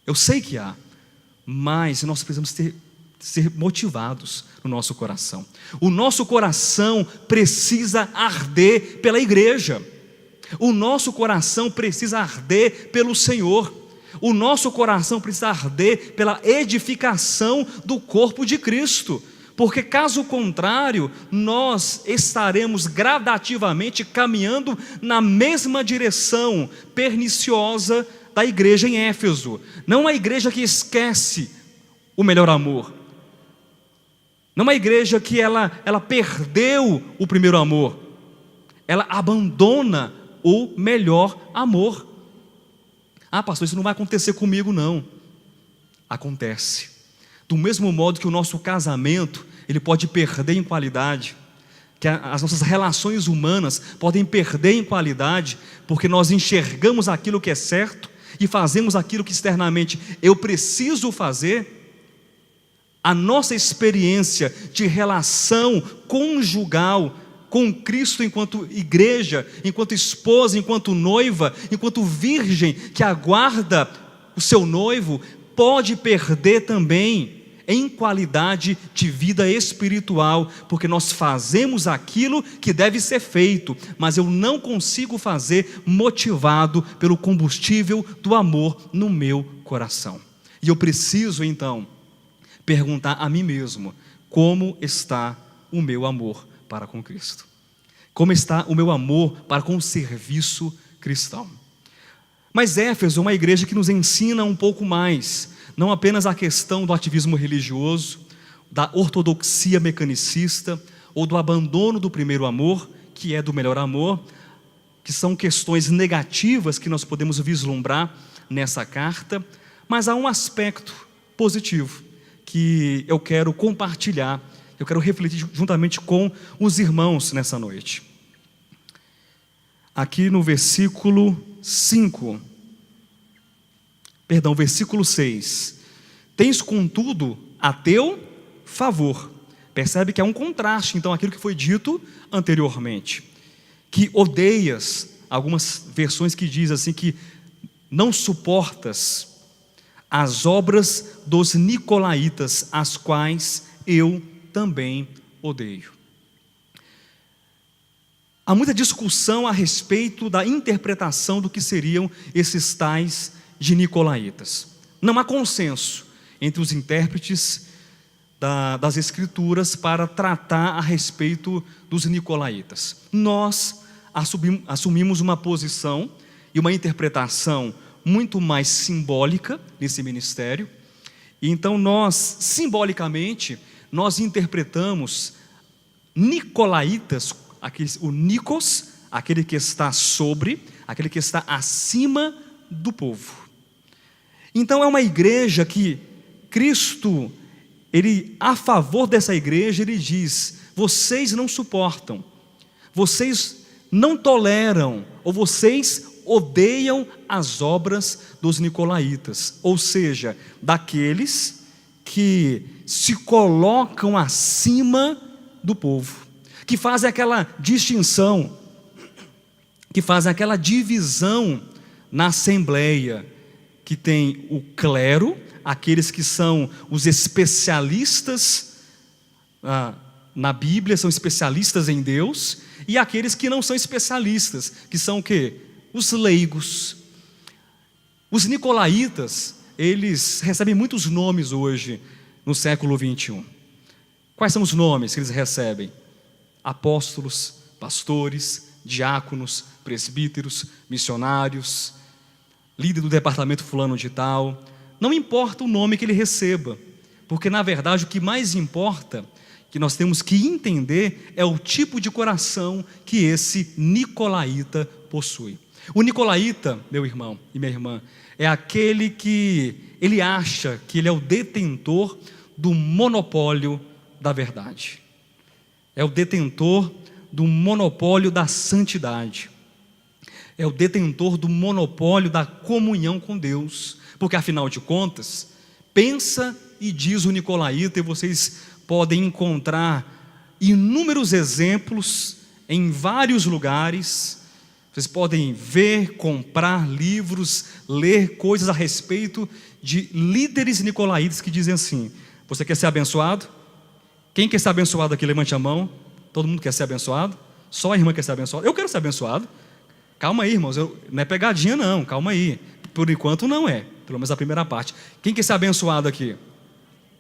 Eu sei que há. Mas nós precisamos ser motivados no nosso coração. O nosso coração precisa arder pela igreja. O nosso coração precisa arder pelo Senhor. O nosso coração precisa arder pela edificação do corpo de Cristo. Porque caso contrário, nós estaremos gradativamente caminhando na mesma direção perniciosa da igreja em Éfeso. Não a igreja que esquece o melhor amor. Não a igreja que ela perdeu o primeiro amor. Ela abandona o melhor amor. Ah, pastor, isso não vai acontecer comigo não. Acontece. Do mesmo modo que o nosso casamento, ele pode perder em qualidade, que as nossas relações humanas podem perder em qualidade, porque nós enxergamos aquilo que é certo e fazemos aquilo que externamente eu preciso fazer. A nossa experiência de relação conjugal com Cristo enquanto igreja, enquanto esposa, enquanto noiva, enquanto virgem que aguarda o seu noivo, pode perder também em qualidade de vida espiritual, porque nós fazemos aquilo que deve ser feito, mas eu não consigo fazer motivado pelo combustível do amor no meu coração. E eu preciso então perguntar a mim mesmo: como está o meu amor para com Cristo? Como está o meu amor para com o serviço cristão? Mas Éfeso é uma igreja que nos ensina um pouco mais, não apenas a questão do ativismo religioso, da ortodoxia mecanicista, ou do abandono do primeiro amor, que é do melhor amor, que são questões negativas que nós podemos vislumbrar nessa carta, mas há um aspecto positivo que eu quero compartilhar, eu quero refletir juntamente com os irmãos nessa noite. Aqui no versículo 6, tens contudo a teu favor. Percebe que há um contraste, então, aquilo que foi dito anteriormente, que odeias, algumas versões que diz assim, que não suportas as obras dos nicolaítas, as quais eu também odeio. Há muita discussão a respeito da interpretação do que seriam esses tais de nicolaítas. Não há consenso entre os intérpretes das Escrituras para tratar a respeito dos nicolaítas. Nós assumimos uma posição e uma interpretação muito mais simbólica nesse ministério, e então nós, simbolicamente, nós interpretamos nicolaítas, o Nikos, aquele que está sobre, aquele que está acima do povo. Então é uma igreja que Cristo, ele, a favor dessa igreja, ele diz: vocês não suportam, vocês não toleram, ou vocês odeiam as obras dos nicolaítas, ou seja, daqueles que se colocam acima do povo, que fazem aquela distinção, que fazem aquela divisão na assembleia, que tem o clero, aqueles que são os especialistas na Bíblia, são especialistas em Deus, e aqueles que não são especialistas, que são o quê? Os leigos. Os nicolaítas, eles recebem muitos nomes hoje, no século 21. Quais são os nomes que eles recebem? Apóstolos, pastores, diáconos, presbíteros, missionários, líder do departamento fulano de tal. Não importa o nome que ele receba, porque na verdade o que mais importa, que nós temos que entender, é o tipo de coração que esse nicolaíta possui. O nicolaíta, meu irmão e minha irmã, é aquele que ele acha que ele é o detentor do monopólio da verdade. É o detentor do monopólio da santidade. É o detentor do monopólio da comunhão com Deus. Porque afinal de contas, pensa e diz o nicolaíta, e vocês podem encontrar inúmeros exemplos em vários lugares. Vocês podem ver, comprar livros, ler coisas a respeito de líderes nicolaítas que dizem assim: você quer ser abençoado? Quem quer ser abençoado aqui? Levante a mão. Todo mundo quer ser abençoado? Só a irmã quer ser abençoada? Eu quero ser abençoado. Calma aí, irmãos, não é pegadinha não, calma aí. Por enquanto não é, pelo menos a primeira parte. Quem quer ser abençoado aqui?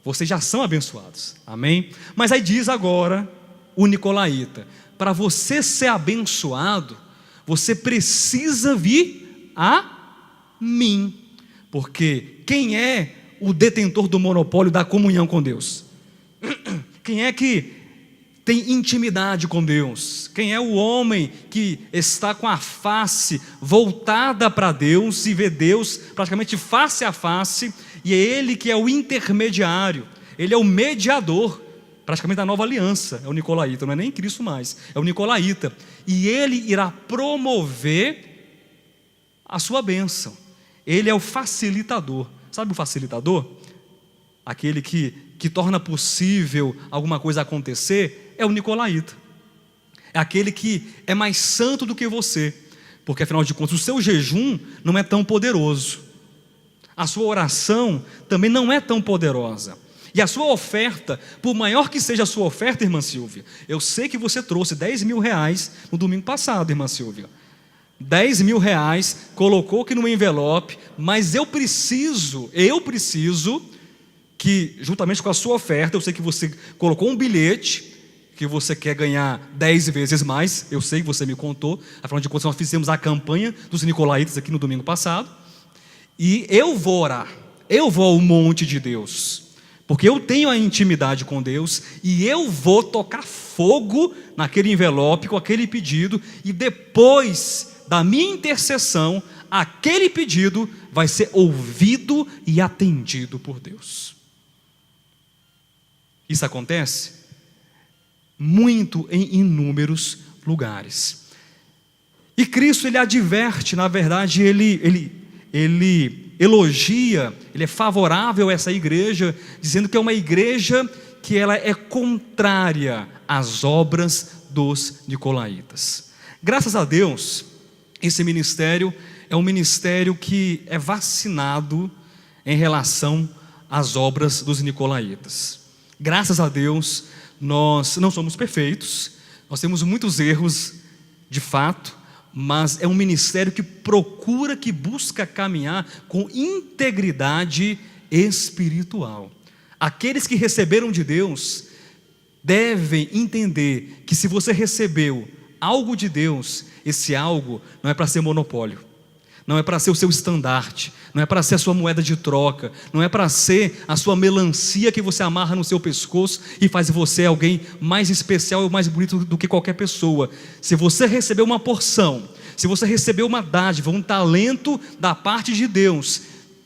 Vocês já são abençoados, amém? Mas aí diz agora o nicolaíta: para você ser abençoado, você precisa vir a mim. Porque quem é o detentor do monopólio da comunhão com Deus? Quem é que tem intimidade com Deus? Quem é o homem que está com a face voltada para Deus e vê Deus praticamente face a face, e é ele que é o intermediário, ele é o mediador praticamente da nova aliança? É o nicolaíta, não é nem Cristo mais, é o nicolaíta, e ele irá promover a sua bênção. Ele é o facilitador. Sabe o facilitador? Aquele que torna possível alguma coisa acontecer. É o nicolaíta. É aquele que é mais santo do que você, porque afinal de contas o seu jejum não é tão poderoso, a sua oração também não é tão poderosa, E a sua oferta, por maior que seja a sua oferta, irmã Silvia, eu sei que você trouxe 10 mil reais no domingo passado, irmã Silvia. 10 mil reais, colocou aqui no envelope, mas eu preciso que, juntamente com a sua oferta, eu sei que você colocou um bilhete, que você quer ganhar 10 vezes mais, eu sei que você me contou, afinal de contas nós fizemos a campanha dos Nicolaitas aqui no domingo passado, e eu vou orar, eu vou ao monte de Deus, porque eu tenho a intimidade com Deus, e eu vou tocar fogo naquele envelope, com aquele pedido, e depois da minha intercessão, aquele pedido vai ser ouvido e atendido por Deus. Isso acontece muito em inúmeros lugares. E Cristo, ele adverte, na verdade, ele elogia, ele é favorável a essa igreja, dizendo que é uma igreja que ela é contrária às obras dos nicolaítas. Graças a Deus, esse ministério é um ministério que é vacinado em relação às obras dos nicolaítas. Graças a Deus, nós não somos perfeitos, nós temos muitos erros de fato, mas é um ministério que procura, que busca caminhar com integridade espiritual. Aqueles que receberam de Deus devem entender que se você recebeu algo de Deus, esse algo não é para ser monopólio, não é para ser o seu estandarte, não é para ser a sua moeda de troca, não é para ser a sua melancia que você amarra no seu pescoço e faz você alguém mais especial e mais bonito do que qualquer pessoa. Se você recebeu uma porção, se você recebeu uma dádiva, um talento da parte de Deus,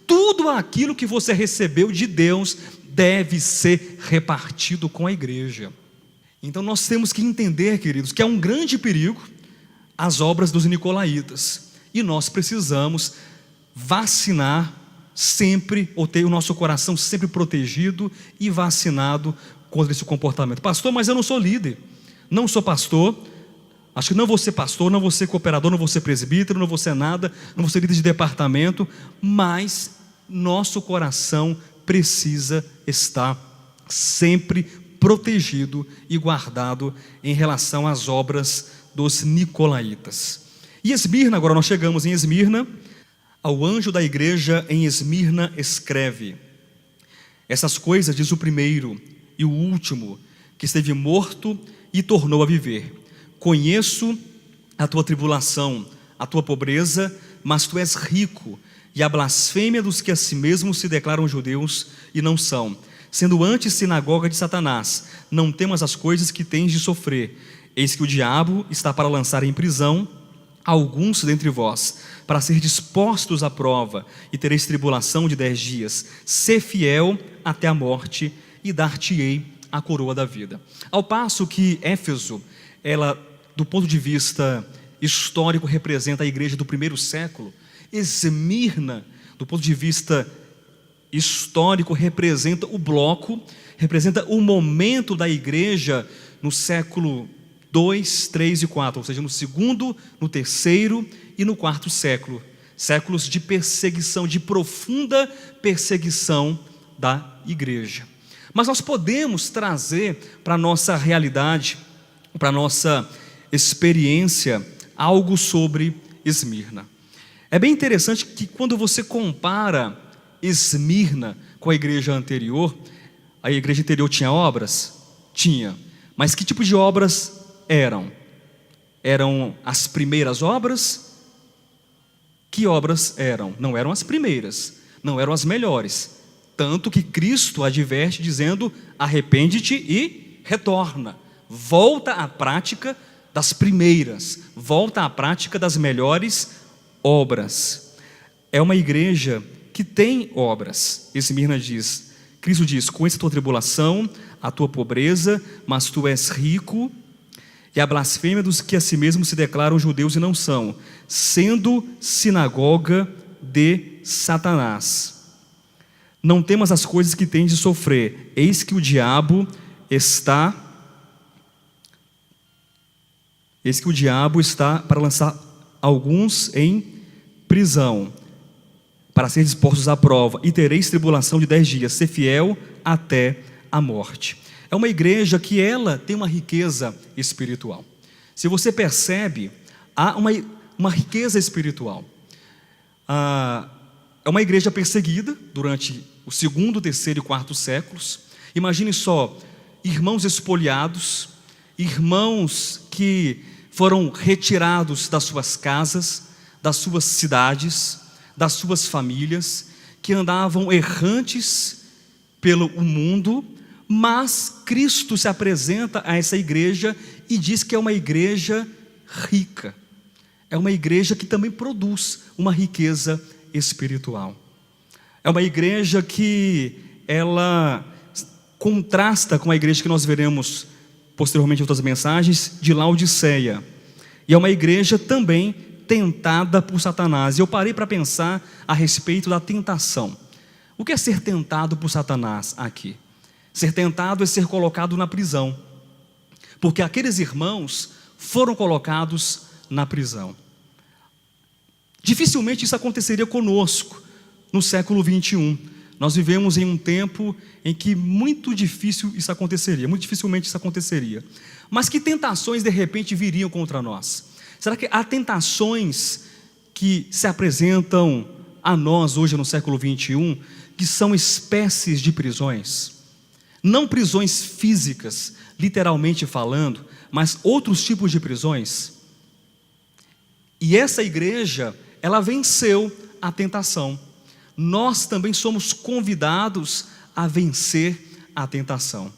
tudo aquilo que você recebeu de Deus deve ser repartido com a igreja. Então nós temos que entender, queridos, que é um grande perigo as obras dos nicolaítas. E nós precisamos vacinar sempre, ou ter o nosso coração sempre protegido e vacinado contra esse comportamento. Pastor, mas eu não sou líder, não sou pastor, acho que não vou ser pastor, não vou ser cooperador, não vou ser presbítero, não vou ser nada, não vou ser líder de departamento, mas nosso coração precisa estar sempre protegido e guardado em relação às obras dos nicolaítas. E Esmirna, agora nós chegamos em Esmirna. Ao anjo da igreja em Esmirna escreve: essas coisas diz o primeiro e o último, que esteve morto e tornou a viver. Conheço a tua tribulação, a tua pobreza, mas tu és rico, e a blasfêmia dos que a si mesmos se declaram judeus e não são, sendo antes sinagoga de Satanás. Não temas as coisas que tens de sofrer. Eis que o diabo está para lançar em prisão alguns dentre vós, para ser dispostos à prova, e tereis tribulação de 10 dias. Sê fiel até a morte, e dar-te-ei a coroa da vida. Ao passo que Éfeso, ela, do ponto de vista histórico, representa a igreja do primeiro século, Esmirna, do ponto de vista histórico, representa o bloco, representa o momento da igreja no século 2, 3 e 4, ou seja, no segundo, no terceiro e no quarto século, séculos de perseguição, de profunda perseguição da igreja. Mas nós podemos trazer para a nossa realidade, para a nossa experiência, algo sobre Esmirna. É bem interessante que quando você compara Esmirna com a igreja anterior, a igreja anterior tinha obras? Tinha. Mas que tipo de obras eram? Eram as primeiras obras? Que obras eram? Não eram as primeiras, não eram as melhores. Tanto que Cristo adverte dizendo: arrepende-te e retorna. Volta à prática das primeiras, volta à prática das melhores obras. É uma igreja que tem obras. Esmirna diz, Cristo diz: conheço a tua tribulação, a tua pobreza, mas tu és rico, e a blasfêmia dos que a si mesmos se declaram judeus e não são, sendo sinagoga de Satanás. Não temas as coisas que tens de sofrer. Eis que o diabo está para lançar alguns em prisão, para ser dispostos à prova, e tereis tribulação de 10 dias, ser fiel até a morte. É uma igreja que ela tem uma riqueza espiritual. Se você percebe, há uma riqueza espiritual. É uma igreja perseguida durante o segundo, terceiro e quarto séculos. Imagine só, irmãos espoliados, irmãos que foram retirados das suas casas, das suas cidades, das suas famílias, que andavam errantes pelo mundo, mas Cristo se apresenta a essa igreja e diz que é uma igreja rica. É uma igreja que também produz uma riqueza espiritual. É uma igreja que ela contrasta com a igreja que nós veremos posteriormente em outras mensagens de Laodiceia. E é uma igreja também tentada por Satanás. E eu parei para pensar a respeito da tentação. O que é ser tentado por Satanás aqui? Ser tentado é ser colocado na prisão, porque aqueles irmãos foram colocados na prisão. Dificilmente isso aconteceria conosco no século 21. Nós vivemos em um tempo em que muito difícil isso aconteceria, muito dificilmente isso aconteceria. Mas que tentações de repente viriam contra nós? Será que há tentações que se apresentam a nós hoje no século 21 que são espécies de prisões? Não prisões físicas, literalmente falando, mas outros tipos de prisões. E essa igreja, ela venceu a tentação. Nós também somos convidados a vencer a tentação.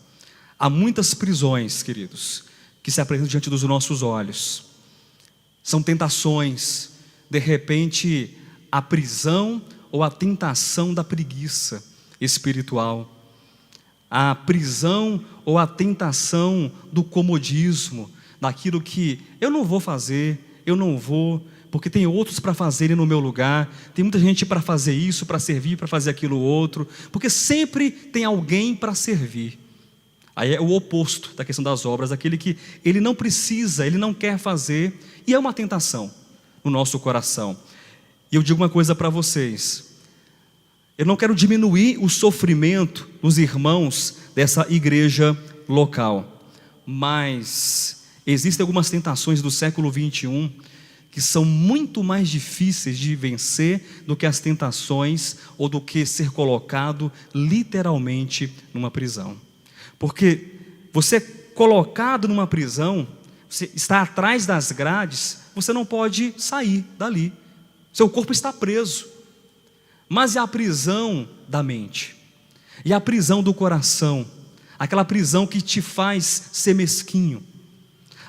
Há muitas prisões, queridos, que se apresentam diante dos nossos olhos. São tentações, de repente, a prisão ou a tentação da preguiça espiritual. A prisão ou a tentação do comodismo, daquilo que eu não vou fazer, eu não vou, porque tem outros para fazerem no meu lugar, tem muita gente para fazer isso, para servir, para fazer aquilo outro, porque sempre tem alguém para servir. Aí é o oposto da questão das obras, aquele que ele não precisa, ele não quer fazer, e é uma tentação no nosso coração. E eu digo uma coisa para vocês: eu não quero diminuir o sofrimento dos irmãos dessa igreja local, mas existem algumas tentações do século 21 que são muito mais difíceis de vencer do que as tentações ou do que ser colocado literalmente numa prisão. Porque você colocado numa prisão, você está atrás das grades, você não pode sair dali, seu corpo está preso. Mas é a prisão da mente, e a prisão do coração, aquela prisão que te faz ser mesquinho,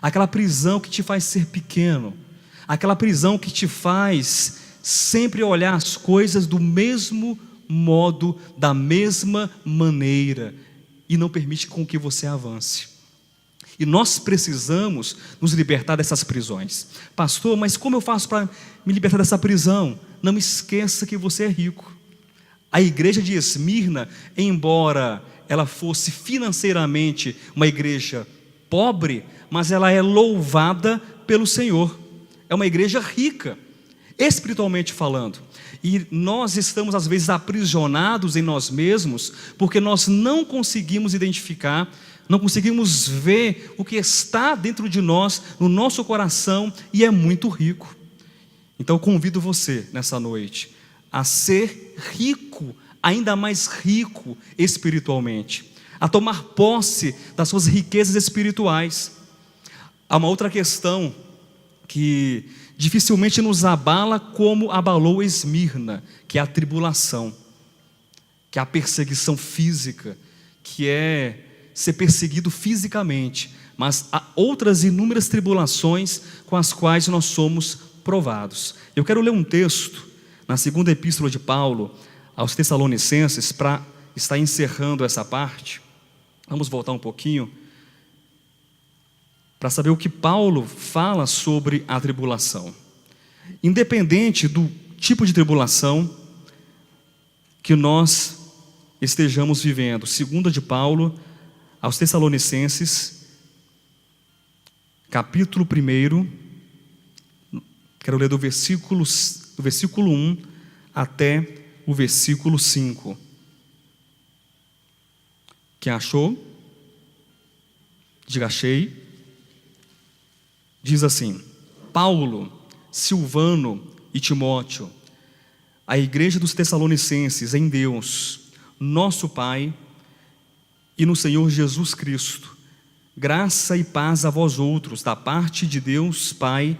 aquela prisão que te faz ser pequeno, aquela prisão que te faz sempre olhar as coisas do mesmo modo, da mesma maneira, e não permite com que você avance. E nós precisamos nos libertar dessas prisões. Pastor, mas como eu faço para me libertar dessa prisão? Não esqueça que você é rico. A igreja de Esmirna, embora ela fosse financeiramente uma igreja pobre, mas ela é louvada pelo Senhor. É uma igreja rica, espiritualmente falando. E nós estamos às vezes aprisionados em nós mesmos, porque nós não conseguimos identificar, não conseguimos ver o que está dentro de nós, no nosso coração, e é muito rico. Então eu convido você nessa noite a ser rico, ainda mais rico espiritualmente, a tomar posse das suas riquezas espirituais. Há uma outra questão que dificilmente nos abala como abalou Esmirna, que é a tribulação, que é a perseguição física, que é ser perseguido fisicamente, mas há outras inúmeras tribulações com as quais nós somos provados. Eu quero ler um texto na segunda epístola de Paulo aos Tessalonicenses, para estar encerrando essa parte. Vamos voltar um pouquinho para saber o que Paulo fala sobre a tribulação. Independente do tipo de tribulação que nós estejamos vivendo, segunda de Paulo aos Tessalonicenses, capítulo 1, quero ler do versículo 1 até o versículo 5. Quem achou? Diga achei. Diz assim: Paulo, Silvano e Timóteo, a igreja dos Tessalonicenses em Deus, nosso Pai, e no Senhor Jesus Cristo, graça e paz a vós outros, da parte de Deus Pai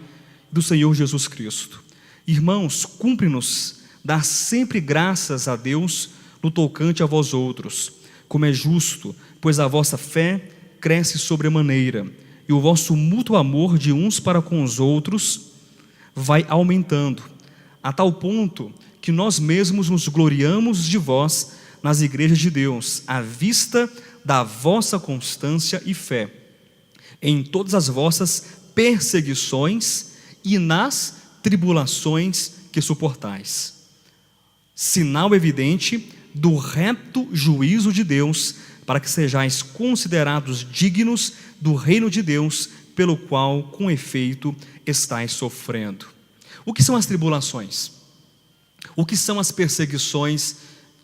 e do Senhor Jesus Cristo. Irmãos, cumpre-nos dar sempre graças a Deus no tocante a vós outros, como é justo, pois a vossa fé cresce sobremaneira, e o vosso mútuo amor de uns para com os outros vai aumentando, a tal ponto que nós mesmos nos gloriamos de vós nas igrejas de Deus, à vista da vossa constância e fé, em todas as vossas perseguições e nas tribulações que suportais. Sinal evidente do reto juízo de Deus, para que sejais considerados dignos do reino de Deus, pelo qual, com efeito, estáis sofrendo. O que são as tribulações? O que são as perseguições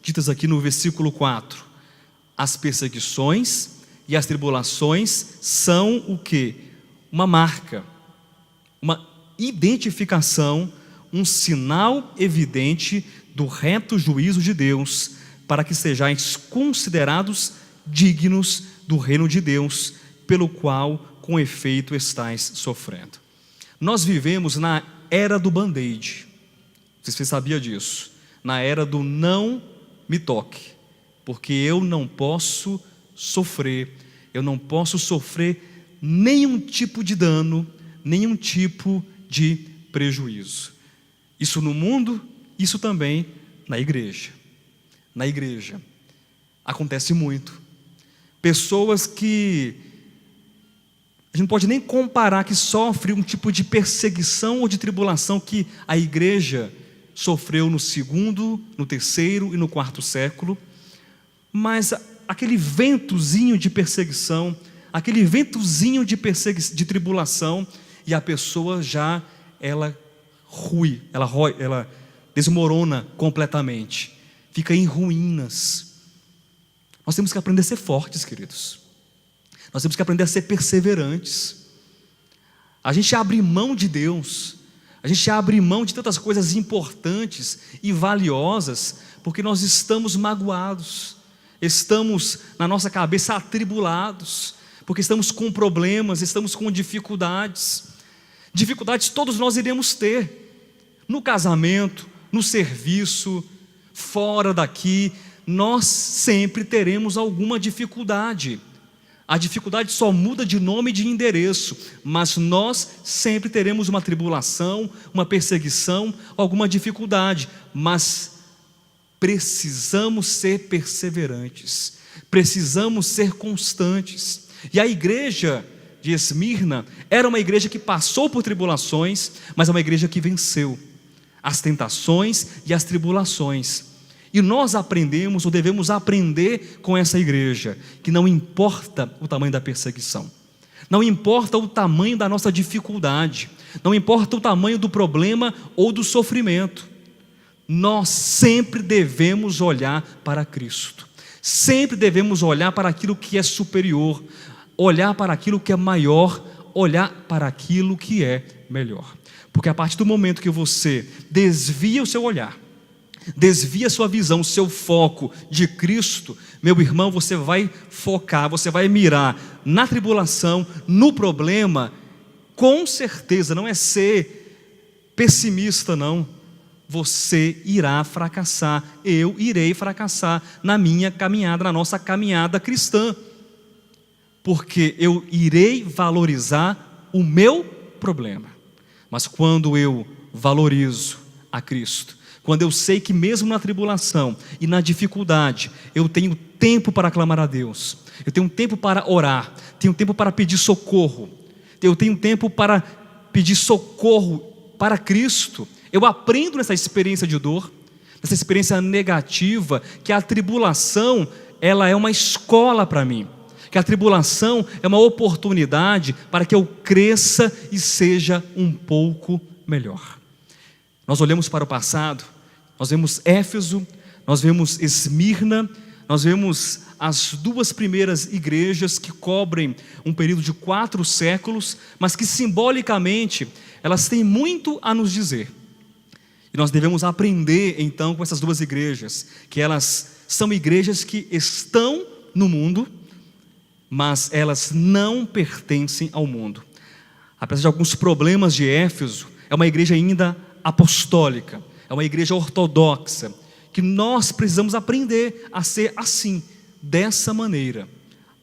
ditas aqui no versículo 4? As perseguições e as tribulações são o quê? Uma marca, uma identificação, um sinal evidente do reto juízo de Deus, para que sejais considerados dignos do reino de Deus, pelo qual, com efeito, estáis sofrendo. Nós vivemos na era do band-aid. Você sabia disso? Na era do não me toque, porque eu não posso sofrer nenhum tipo de dano, nenhum tipo de prejuízo. Isso no mundo, isso também na igreja. Na igreja acontece muito. Pessoas que a gente não pode nem comparar, que sofrem um tipo de perseguição ou de tribulação que a igreja sofreu no segundo, no terceiro e no quarto século, mas aquele ventozinho de perseguição, aquele ventozinho de tribulação, e a pessoa já, ela desmorona completamente, fica em ruínas. Nós temos que aprender a ser fortes, queridos. Nós temos que aprender a ser perseverantes. A gente abre mão de Deus, a gente abre mão de tantas coisas importantes e valiosas, porque nós estamos magoados, estamos na nossa cabeça atribulados, porque estamos com problemas, estamos com dificuldades. Dificuldades todos nós iremos ter, no casamento, no serviço, fora daqui, nós sempre teremos alguma dificuldade. A dificuldade só muda de nome e de endereço, mas nós sempre teremos uma tribulação, uma perseguição, alguma dificuldade, mas precisamos ser perseverantes, precisamos ser constantes. E a igreja de Esmirna era uma igreja que passou por tribulações, mas é uma igreja que venceu as tentações e as tribulações. E nós aprendemos, ou devemos aprender com essa igreja, que não importa o tamanho da perseguição, não importa o tamanho da nossa dificuldade, não importa o tamanho do problema ou do sofrimento, nós sempre devemos olhar para Cristo, sempre devemos olhar para aquilo que é superior, olhar para aquilo que é maior, olhar para aquilo que é melhor. Porque a partir do momento que você desvia o seu olhar, desvia sua visão, seu foco de Cristo, meu irmão, você vai focar, você vai mirar na tribulação, no problema, com certeza. Não é ser pessimista, não. Você irá fracassar, eu irei fracassar na minha caminhada, na nossa caminhada cristã, porque eu irei valorizar o meu problema. Mas quando eu valorizo a Cristo, quando eu sei que mesmo na tribulação e na dificuldade, eu tenho tempo para clamar a Deus, eu tenho tempo para orar, tenho tempo para pedir socorro, eu tenho tempo para pedir socorro para Cristo, eu aprendo nessa experiência de dor, nessa experiência negativa, que a tribulação, ela é uma escola para mim, que a tribulação é uma oportunidade para que eu cresça e seja um pouco melhor. Nós olhamos para o passado, nós vemos Éfeso, nós vemos Esmirna, nós vemos as duas primeiras igrejas que cobrem um período de 4 séculos, mas que simbolicamente elas têm muito a nos dizer. E nós devemos aprender então com essas duas igrejas, que elas são igrejas que estão no mundo, mas elas não pertencem ao mundo. Apesar de alguns problemas de Éfeso, é uma igreja ainda apostólica, é uma igreja ortodoxa, que nós precisamos aprender a ser assim, dessa maneira,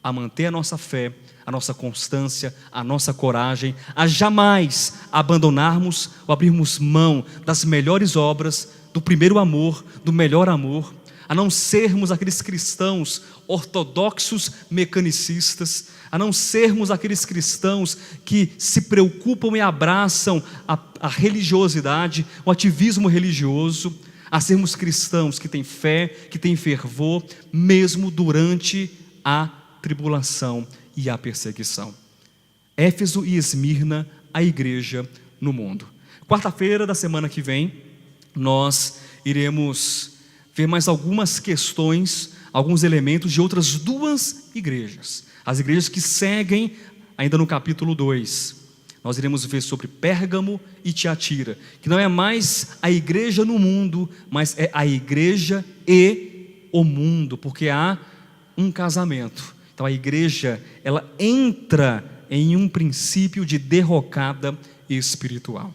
a manter a nossa fé, a nossa constância, a nossa coragem, a jamais abandonarmos ou abrirmos mão das melhores obras, do primeiro amor, do melhor amor, a não sermos aqueles cristãos ortodoxos mecanicistas, a não sermos aqueles cristãos que se preocupam e abraçam a religiosidade, o ativismo religioso, a sermos cristãos que têm fé, que têm fervor, mesmo durante a tribulação e a perseguição. Éfeso e Esmirna, a igreja no mundo. Quarta-feira da semana que vem, nós iremos ver mais algumas questões, alguns elementos de outras duas igrejas. As igrejas que seguem ainda no capítulo 2. Nós iremos ver sobre Pérgamo e Tiatira, que não é mais a igreja no mundo, mas é a igreja e o mundo, porque há um casamento. Então a igreja, ela entra em um princípio de derrocada espiritual.